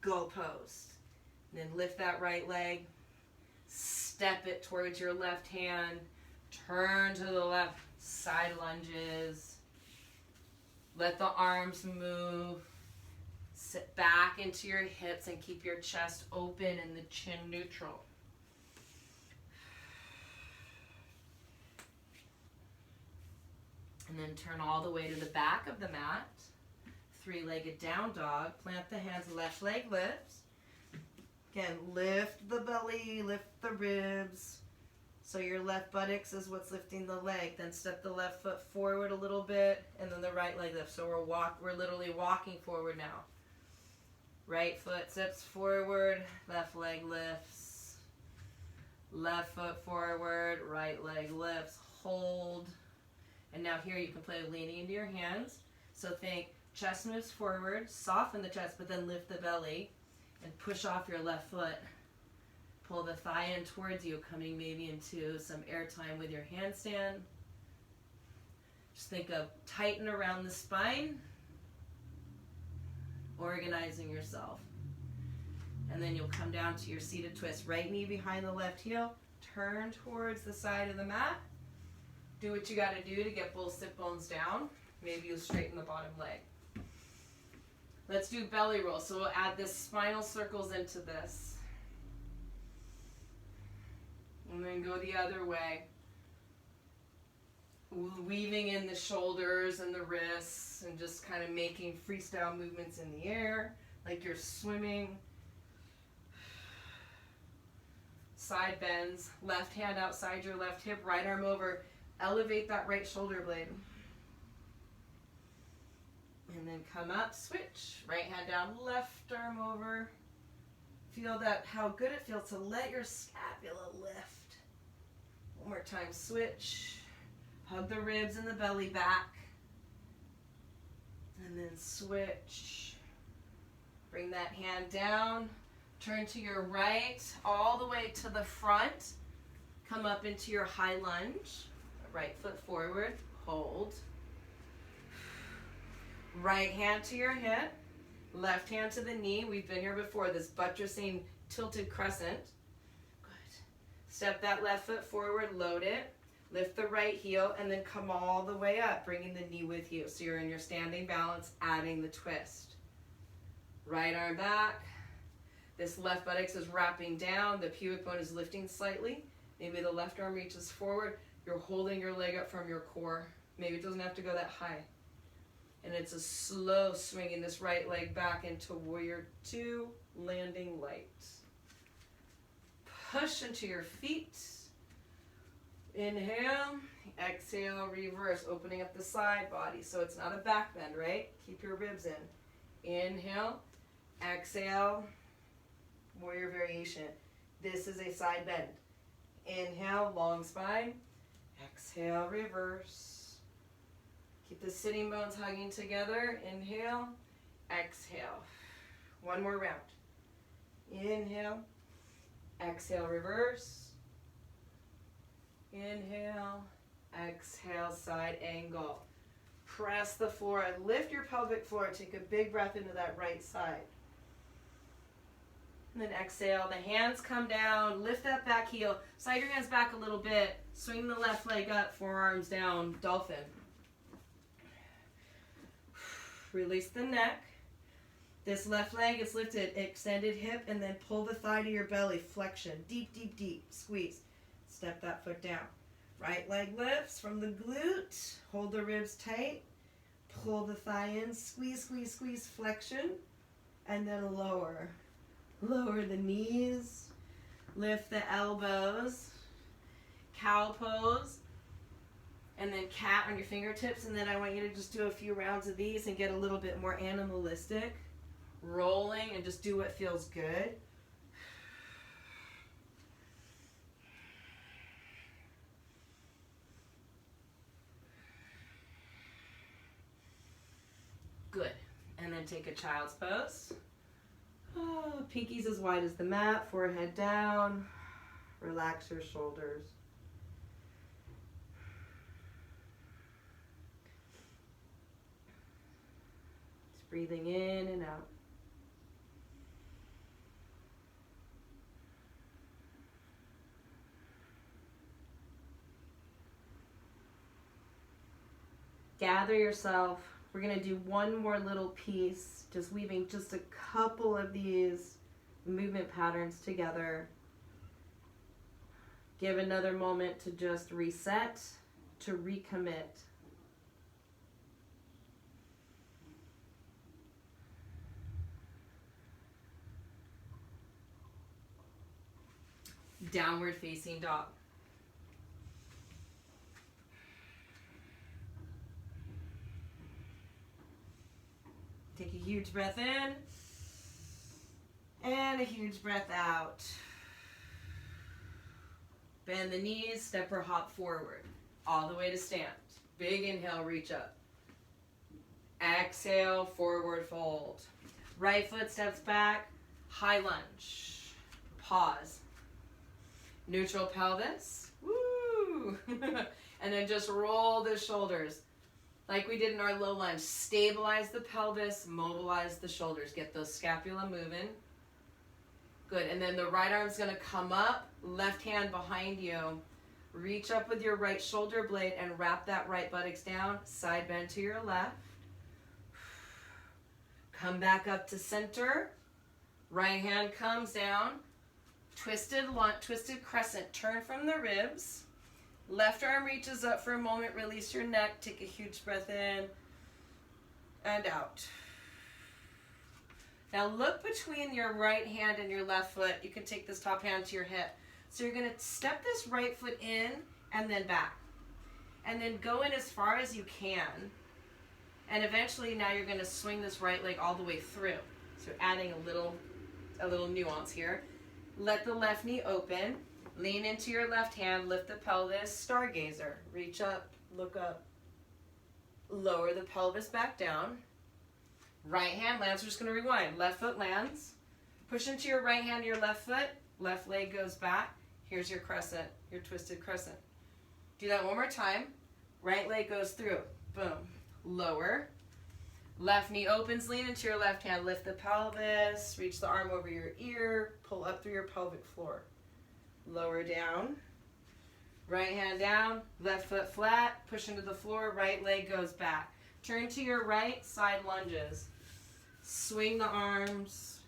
goalpost. And then lift that right leg. Step it towards your left hand. Turn to the left. Side lunges. Let the arms move. Sit back into your hips and keep your chest open and the chin neutral. And then turn all the way to the back of the mat. 3-legged down dog. Plant the hands, left leg lifts. Again, lift the belly, lift the ribs. So your left buttocks is what's lifting the leg. Then step the left foot forward a little bit, and then the right leg lifts. So we're literally walking forward now. Right foot steps forward, left leg lifts. Left foot forward, right leg lifts. Hold. And now here you can play with leaning into your hands. So think chest moves forward, soften the chest, but then lift the belly and push off your left foot. Pull the thigh in towards you, coming maybe into some air time with your handstand. Just think of tighten around the spine, organizing yourself. And then you'll come down to your seated twist. Right knee behind the left heel. Turn towards the side of the mat. Do what you got to do to get both sit bones down. Maybe you'll straighten the bottom leg. Let's do belly roll. So we'll add this spinal circles into this. And then go the other way. Weaving in the shoulders and the wrists and just kind of making freestyle movements in the air like you're swimming. Side bends. Left hand outside your left hip. Right arm over. Elevate that right shoulder blade. And then come up, switch. Right hand down, left arm over. Feel that, how good it feels to let your scapula lift. One more time, switch. Hug the ribs and the belly back. And then switch. Bring that hand down. Turn to your right, all the way to the front. Come up into your high lunge. Right foot forward, hold. Right hand to your hip, left hand to the knee. We've been here before, this buttressing tilted crescent. Good. Step that left foot forward, load it. Lift the right heel and then come all the way up, bringing the knee with you. So you're in your standing balance, adding the twist. Right arm back. This left buttocks is wrapping down. The pubic bone is lifting slightly. Maybe the left arm reaches forward. You're holding your leg up from your core. Maybe it doesn't have to go that high. And it's a slow swinging this right leg back into warrior 2, landing light. Push into your feet. Inhale, exhale, reverse, opening up the side body. So it's not a back bend, right? Keep your ribs in. Inhale, exhale, warrior variation. This is a side bend. Inhale, long spine. Exhale, reverse. Keep the sitting bones hugging together. Inhale, exhale. One more round. Inhale, exhale, reverse. Inhale, exhale, side angle. Press the floor and lift your pelvic floor. Take a big breath into that right side. And then exhale, the hands come down, lift that back heel, slide your hands back a little bit, swing the left leg up, forearms down, dolphin. Release the neck. This left leg is lifted, extended hip, and then pull the thigh to your belly, flexion, deep, deep, deep, squeeze. Step that foot down. Right leg lifts from the glute, hold the ribs tight, pull the thigh in, squeeze, squeeze, squeeze, flexion, and then lower. Lower the knees, lift the elbows, cow pose, and then cat on your fingertips, and then I want you to just do a few rounds of these and get a little bit more animalistic, rolling, and just do what feels good. Good. And then take a child's pose. Oh, pinkies as wide as the mat, forehead down. Relax your shoulders. Just breathing in and out. Gather yourself. We're going to do one more little piece, just weaving just a couple of these movement patterns together. Give another moment to just reset, to recommit. Downward facing dog. Take a huge breath in and a huge breath out. Bend the knees, step or hop forward, all the way to stand. Big inhale, reach up. Exhale, forward fold. Right foot steps back, high lunge. Pause. Neutral pelvis. Woo! And then just roll the shoulders. Like we did in our low lunge, stabilize the pelvis, mobilize the shoulders. Get those scapula moving. Good, and then the right arm's gonna come up, left hand behind you. Reach up with your right shoulder blade and wrap that right buttocks down. Side bend to your left. Come back up to center. Right hand comes down. Twisted crescent, turn from the ribs. Left arm reaches up for a moment, release your neck, take a huge breath in and out. Now look between your right hand and your left foot. You can take this top hand to your hip. So you're gonna step this right foot in and then back. And then go in as far as you can. And eventually now you're gonna swing this right leg all the way through. So adding a little nuance here. Let the left knee open. Lean into your left hand, lift the pelvis, stargazer. Reach up, look up. Lower the pelvis back down. Right hand lands, we're just gonna rewind. Left foot lands. Push into your right hand, your left foot. Left leg goes back. Here's your crescent, your twisted crescent. Do that one more time. Right leg goes through, boom. Lower. Left knee opens, lean into your left hand, lift the pelvis, reach the arm over your ear, pull up through your pelvic floor. Lower down, right hand down, left foot flat, push into the floor, right leg goes back. Turn to your right, side lunges. Swing the arms,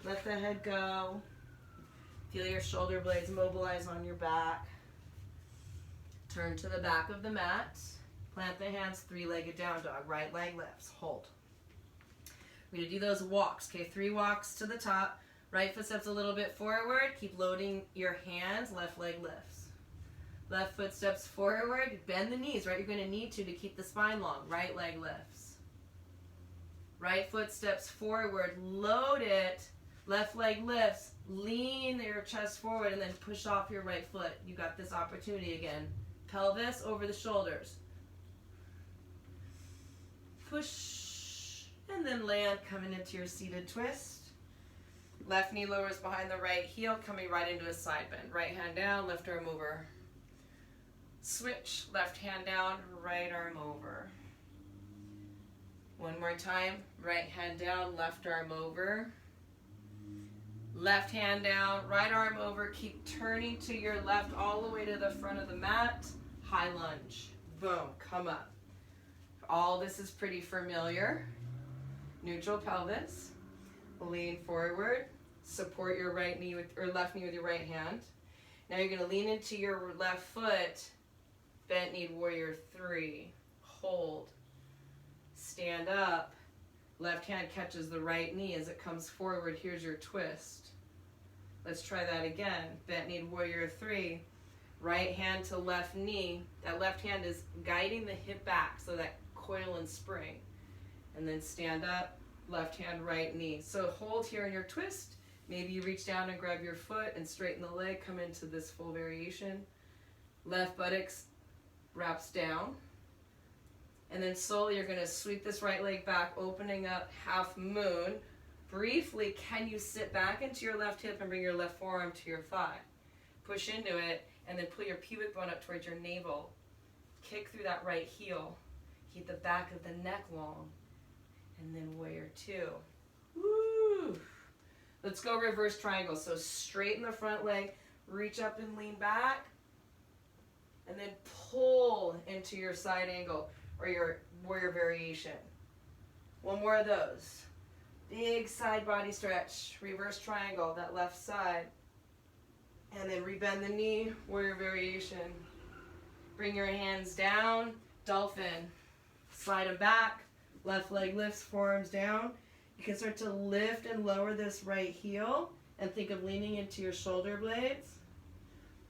let the head go. Feel your shoulder blades mobilize on your back. Turn to the back of the mat, plant the hands, three-legged down dog, right leg lifts, hold. We're gonna do those walks, okay, 3 walks to the top. Right foot steps a little bit forward. Keep loading your hands. Left leg lifts. Left foot steps forward. Bend the knees, right? You're going to need to keep the spine long. Right leg lifts. Right foot steps forward, load it, left leg lifts, lean your chest forward, and then push off your right foot. You got this opportunity again. Pelvis over the shoulders. Push, and then land, coming into your seated twist. Left knee lowers behind the right heel, coming right into a side bend. Right hand down, left arm over. Switch, left hand down, right arm over. One more time, right hand down, left arm over. Left hand down, right arm over. Keep turning to your left all the way to the front of the mat. High lunge. Boom, come up. All this is pretty familiar. Neutral pelvis. Lean forward. Support your right knee with, or left knee with your right hand. Now you're going to lean into your left foot. Bent knee warrior 3. Hold. Stand up. Left hand catches the right knee as it comes forward. Here's your twist. Let's try that again. Bent knee warrior 3. Right hand to left knee. That left hand is guiding the hip back, so that coil and spring. And then stand up. Left hand, right knee. So hold here in your twist. Maybe you reach down and grab your foot and straighten the leg. Come into this full variation. Left buttocks wraps down. And then slowly you're going to sweep this right leg back, opening up half moon. Briefly, can you sit back into your left hip and bring your left forearm to your thigh? Push into it, and then pull your pubic bone up towards your navel. Kick through that right heel. Keep the back of the neck long. And then warrior 2. Woo! Let's go reverse triangle. So straighten the front leg, reach up and lean back, and then pull into your side angle or your warrior variation. One more of those. Big side body stretch, reverse triangle, that left side. And then rebend the knee, warrior variation. Bring your hands down, dolphin. Slide them back, left leg lifts, forearms down. You can start to lift and lower this right heel and think of leaning into your shoulder blades.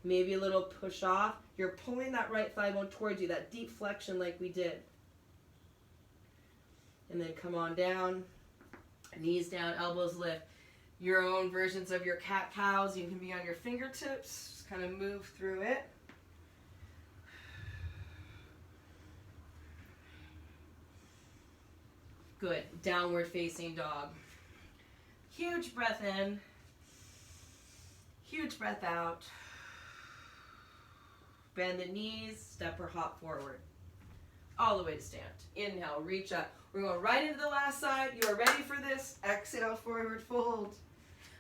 Maybe a little push off. You're pulling that right thigh bone towards you, that deep flexion like we did. And then come on down, knees down, elbows lift. Your own versions of your cat-cows. You can be on your fingertips. Just kind of move through it. Good. Downward facing dog. Huge breath in. Huge breath out. Bend the knees, step or hop forward. All the way to stand. Inhale, reach up. We're going right into the last side. You are ready for this. Exhale, forward fold.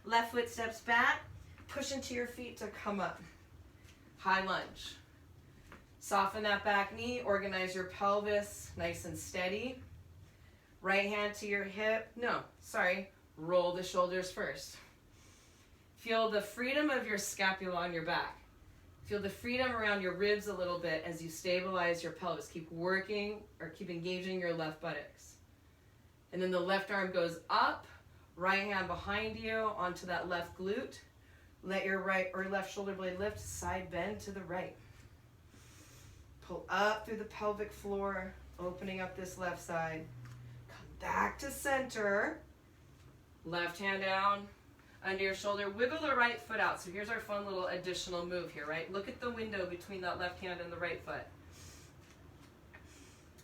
Left foot steps back. Push into your feet to come up. High lunge. Soften that back knee. Organize your pelvis nice and steady. Right hand to your hip. Roll the shoulders first. Feel the freedom of your scapula on your back. Feel the freedom around your ribs a little bit as you stabilize your pelvis. Keep working or keep engaging your left buttocks. And then the left arm goes up, right hand behind you onto that left glute. Let your right or left shoulder blade lift, side bend to the right. Pull up through the pelvic floor, opening up this left side. Back to center. Left hand down under your shoulder. Wiggle the right foot out. So here's our fun little additional move here, right? Look at the window between that left hand and the right foot.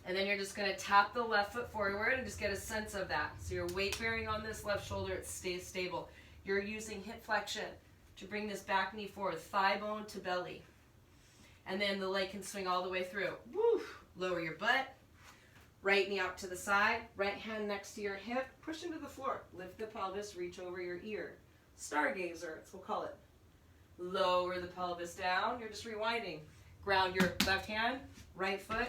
And then you're just going to tap the left foot forward and just get a sense of that. So your weight bearing on this left shoulder, it stays stable. You're using hip flexion to bring this back knee forward, thigh bone to belly. And then the leg can swing all the way through. Woo! Lower your butt. Right knee out to the side, right hand next to your hip, push into the floor. Lift the pelvis, reach over your ear. Stargazer, we'll call it. Lower the pelvis down, you're just rewinding. Ground your left hand, right foot,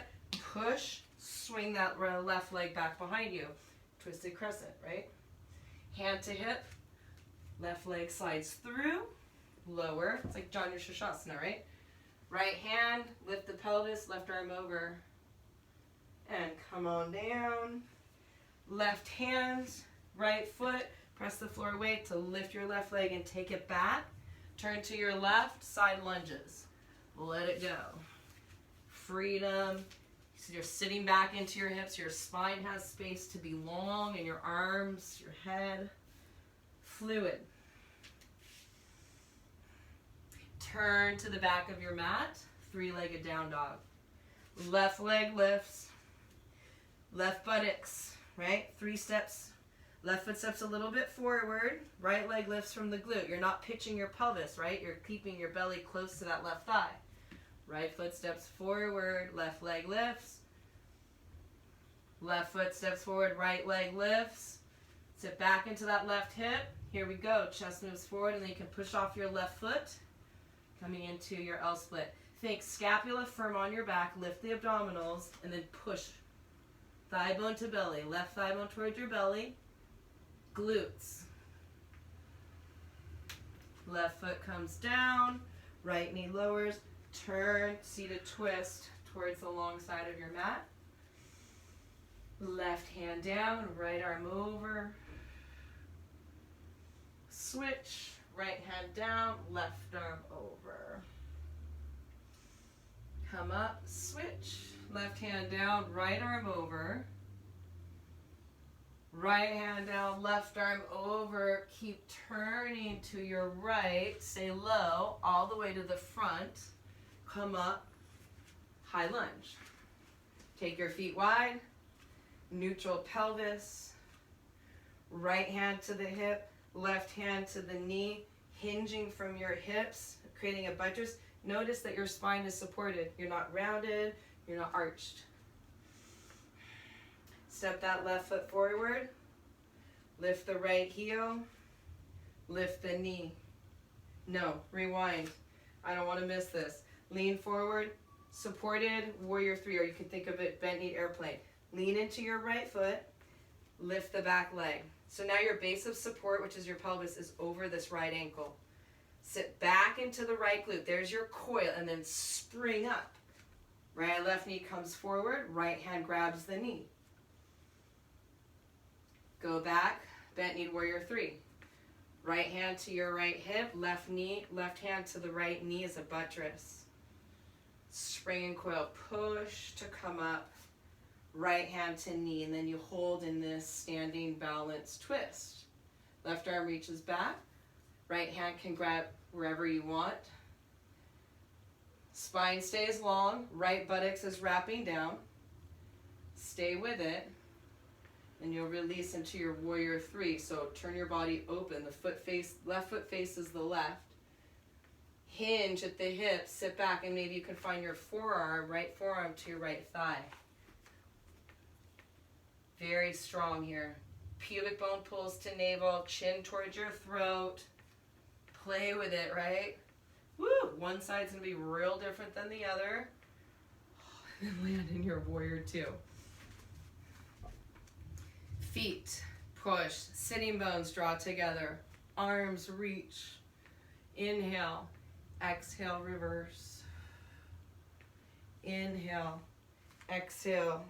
push, swing that left leg back behind you. Twisted crescent, right? Hand to hip, left leg slides through, lower. It's like Janu Shasana, right? Right hand, lift the pelvis, left arm over. And come on down. Left hand, right foot, press the floor weight to lift your left leg and take it back. Turn to your left, side lunges. Let it go. Freedom. So you're sitting back into your hips. Your spine has space to be long, and your arms, your head, fluid. Turn to the back of your mat, three-legged down dog. Left leg lifts, left buttocks, right? 3 steps. Left foot steps a little bit forward. Right leg lifts from the glute. You're not pitching your pelvis, right? You're keeping your belly close to that left thigh. Right foot steps forward. Left leg lifts. Left foot steps forward. Right leg lifts. Sit back into that left hip. Here we go. Chest moves forward, and then you can push off your left foot. Coming into your L split. Think scapula firm on your back. Lift the abdominals, and then push. Thigh bone to belly. Left thigh bone towards your belly. Glutes. Left foot comes down, right knee lowers, turn, seated twist towards the long side of your mat. Left hand down, right arm over. Switch, right hand down, left arm over. Come up, switch, left hand down, right arm over. Right hand down, left arm over. Keep turning to your right. Stay low, all the way to the front. Come up, high lunge. Take your feet wide, neutral pelvis. Right hand to the hip, left hand to the knee, hinging from your hips, creating a buttress. Notice that your spine is supported. You're not rounded, you're not arched. Step that left foot forward. Lift the right heel. Lift the knee. No, rewind. I don't want to miss this. Lean forward. Supported warrior 3, or you can think of it bent knee airplane. Lean into your right foot. Lift the back leg. So now your base of support, which is your pelvis, is over this right ankle. Sit back into the right glute. There's your coil, and then spring up. Right left knee comes forward. Right hand grabs the knee. Go back, bent knee warrior 3. Right hand to your right hip, left knee, left hand to the right knee is a buttress. Spring and coil, push to come up, right hand to knee, and then you hold in this standing balance twist. Left arm reaches back, right hand can grab wherever you want. Spine stays long, right buttocks is wrapping down. Stay with it. And you'll release into your warrior 3. So turn your body open. The left foot faces the left. Hinge at the hips. Sit back, and maybe you can find your forearm, right forearm to your right thigh. Very strong here. Pubic bone pulls to navel. Chin towards your throat. Play with it, right? Woo! One side's going to be real different than the other. And then land in your warrior 2. Feet push, sitting bones draw together, arms reach. Inhale, exhale, reverse. Inhale, exhale,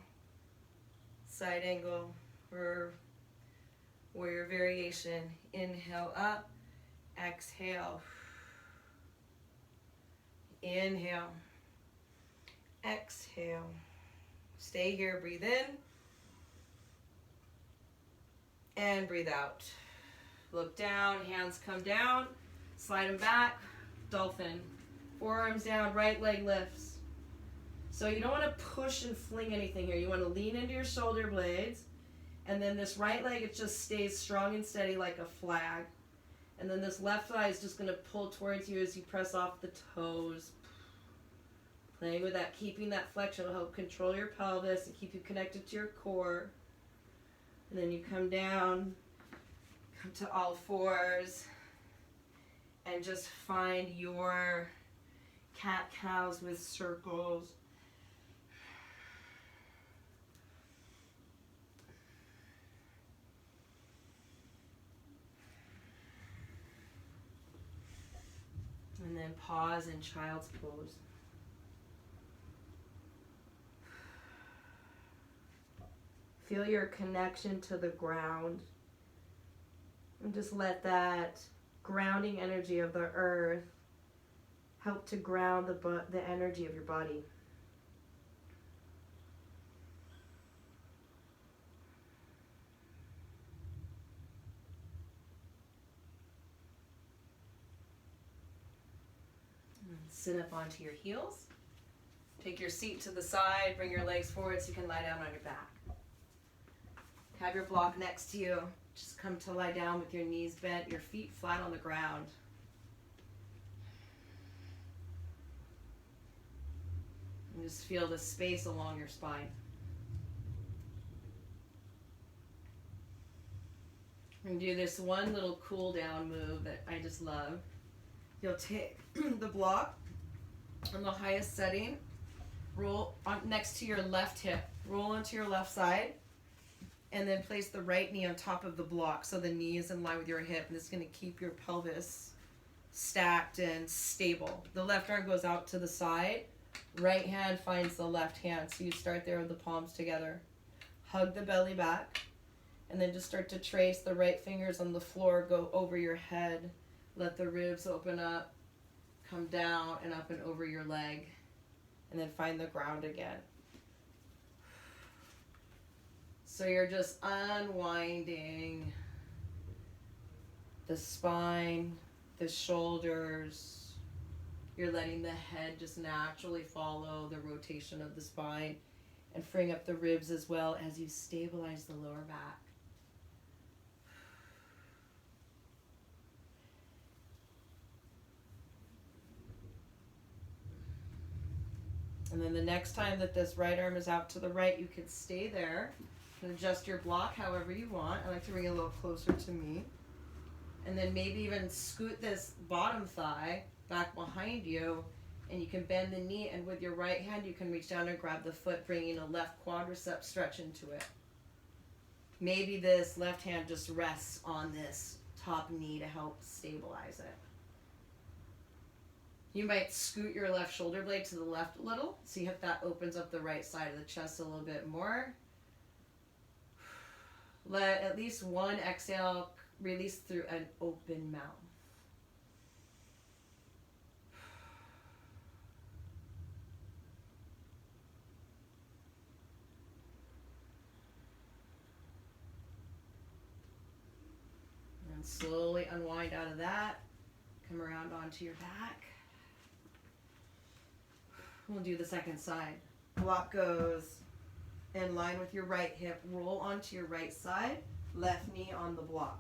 side angle, or warrior variation. Inhale up, exhale. Inhale, exhale. Stay here, breathe in. And breathe out. Look down, hands come down, slide them back, dolphin. Forearms down, right leg lifts. So you don't want to push and fling anything here. You want to lean into your shoulder blades, and then this right leg, it just stays strong and steady like a flag. And then this left thigh is just going to pull towards you as you press off the toes. Playing with that, keeping that flexion will help control your pelvis and keep you connected to your core. And then you come down, come to all fours, and just find your cat-cows with circles. And then pause in child's pose. Feel your connection to the ground. And just let that grounding energy of the earth help to ground the energy of your body. Sit up onto your heels. Take your seat to the side, bring your legs forward so you can lie down on your back. Have your block next to you. Just come to lie down with your knees bent, your feet flat on the ground. And just feel the space along your spine. And do this one little cool down move that I just love. You'll take the block on the highest setting, roll on next to your left hip, roll onto your left side, and then place the right knee on top of the block so the knee is in line with your hip, and this is going to keep your pelvis stacked and stable. The left arm goes out to the side, right hand finds the left hand, so you start there with the palms together. Hug the belly back, and then just start to trace the right fingers on the floor, go over your head, let the ribs open up, come down and up and over your leg, and then find the ground again. So you're just unwinding the spine, the shoulders. You're letting the head just naturally follow the rotation of the spine and freeing up the ribs as well as you stabilize the lower back. And then the next time that this right arm is out to the right, you can stay there and adjust your block however you want. I like to bring it a little closer to me. And then maybe even scoot this bottom thigh back behind you, and you can bend the knee, and with your right hand you can reach down and grab the foot, bringing a left quadricep stretch into it. Maybe this left hand just rests on this top knee to help stabilize it. You might scoot your left shoulder blade to the left a little. See if that opens up the right side of the chest a little bit more. Let at least one exhale release through an open mouth. And slowly unwind out of that. Come around onto your back. We'll do the second side. Block goes in line with your right hip. Roll onto your right side. Left knee on the block.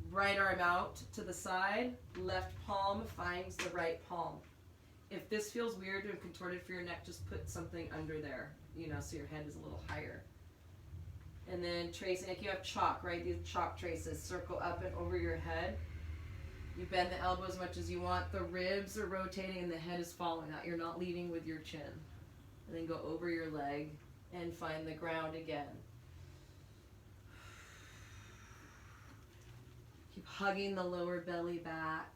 Right arm out to the side. Left palm finds the right palm. If this feels weird and contorted for your neck, just put something under there, so your head is a little higher. And then tracing, like you have chalk, right? These chalk traces circle up and over your head. You bend the elbow as much as you want. The ribs are rotating and the head is following that. You're not leading with your chin. And then go over your leg and find the ground again. Keep hugging the lower belly back.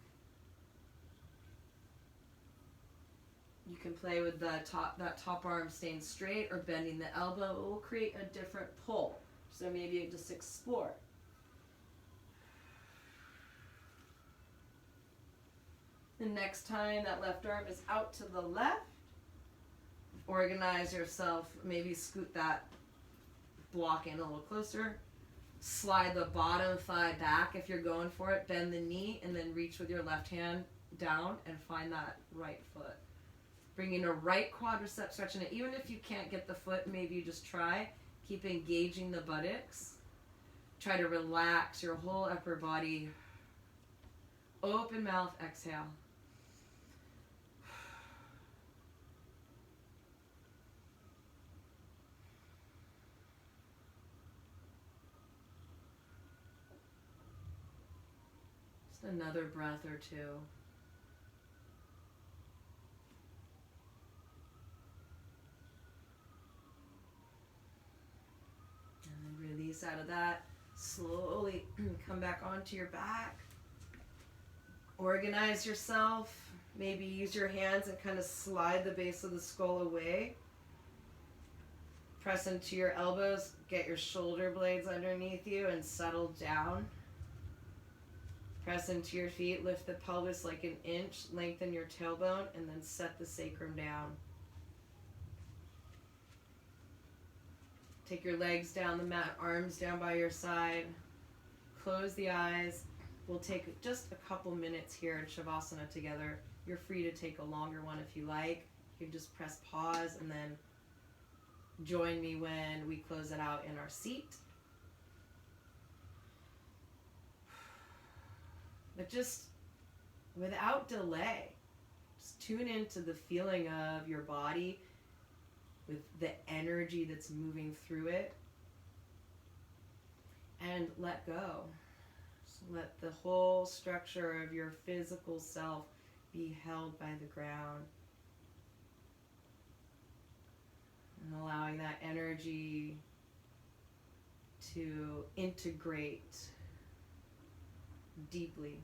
You can play with that top arm staying straight or bending the elbow. It will create a different pull. So maybe you just explore. The next time that left arm is out to the left, organize yourself, maybe scoot that block in a little closer. Slide the bottom thigh back if you're going for it. Bend the knee and then reach with your left hand down and find that right foot. Bringing a right quadricep stretch in it. Even if you can't get the foot, maybe you just try. Keep engaging the buttocks. Try to relax your whole upper body. Open mouth, exhale. Just another breath or two. Release out of that. Slowly come back onto your back. Organize yourself. Maybe use your hands and kind of slide the base of the skull away. Press into your elbows. Get your shoulder blades underneath you and settle down. Press into your feet. Lift the pelvis like an inch. Lengthen your tailbone and then set the sacrum down. Take your legs down the mat, arms down by your side. Close the eyes. We'll take just a couple minutes here in Shavasana together. You're free to take a longer one if you like. You can just press pause and then join me when we close it out in our seat. But just without delay, just tune into the feeling of your body with the energy that's moving through it, and let go. Just let the whole structure of your physical self be held by the ground, and allowing that energy to integrate deeply.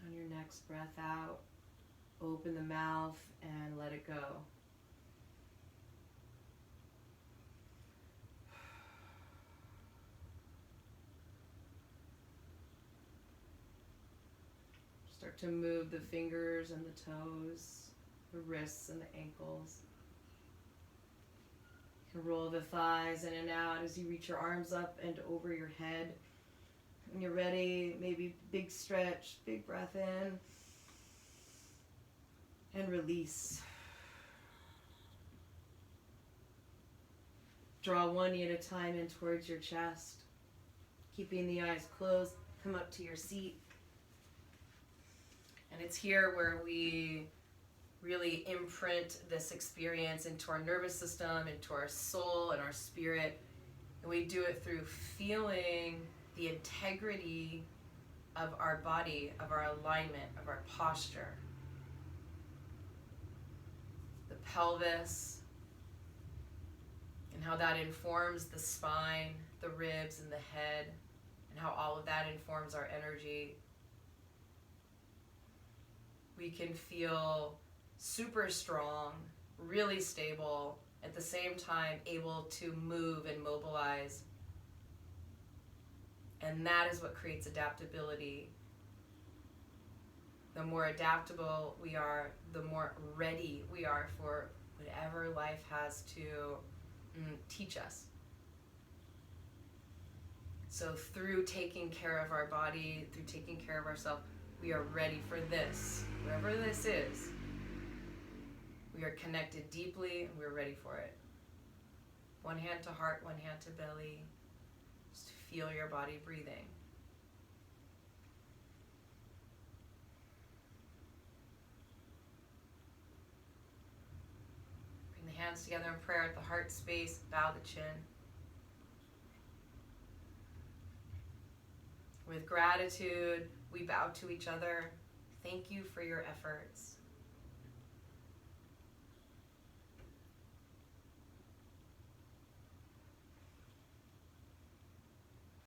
On your next breath out, open the mouth and let it go. Start to move the fingers and the toes, the wrists and the ankles. You can roll the thighs in and out as you reach your arms up and over your head. When you're ready, maybe big stretch, big breath in, and release. Draw one knee at a time in towards your chest. Keeping the eyes closed, come up to your seat. And it's here where we really imprint this experience into our nervous system, into our soul and our spirit. And we do it through feeling the integrity of our body, of our alignment, of our posture. The pelvis, and how that informs the spine, the ribs, and the head, and how all of that informs our energy. We can feel super strong, really stable, at the same time able to move and mobilize. And that is what creates adaptability. The more adaptable we are, the more ready we are for whatever life has to teach us. So through taking care of our body, through taking care of ourselves, we are ready for this. Whatever this is, we are connected deeply and we're ready for it. One hand to heart, one hand to belly. Just feel your body breathing. Bring the hands together in prayer at the heart space, bow the chin. With gratitude, we bow to each other. Thank you for your efforts.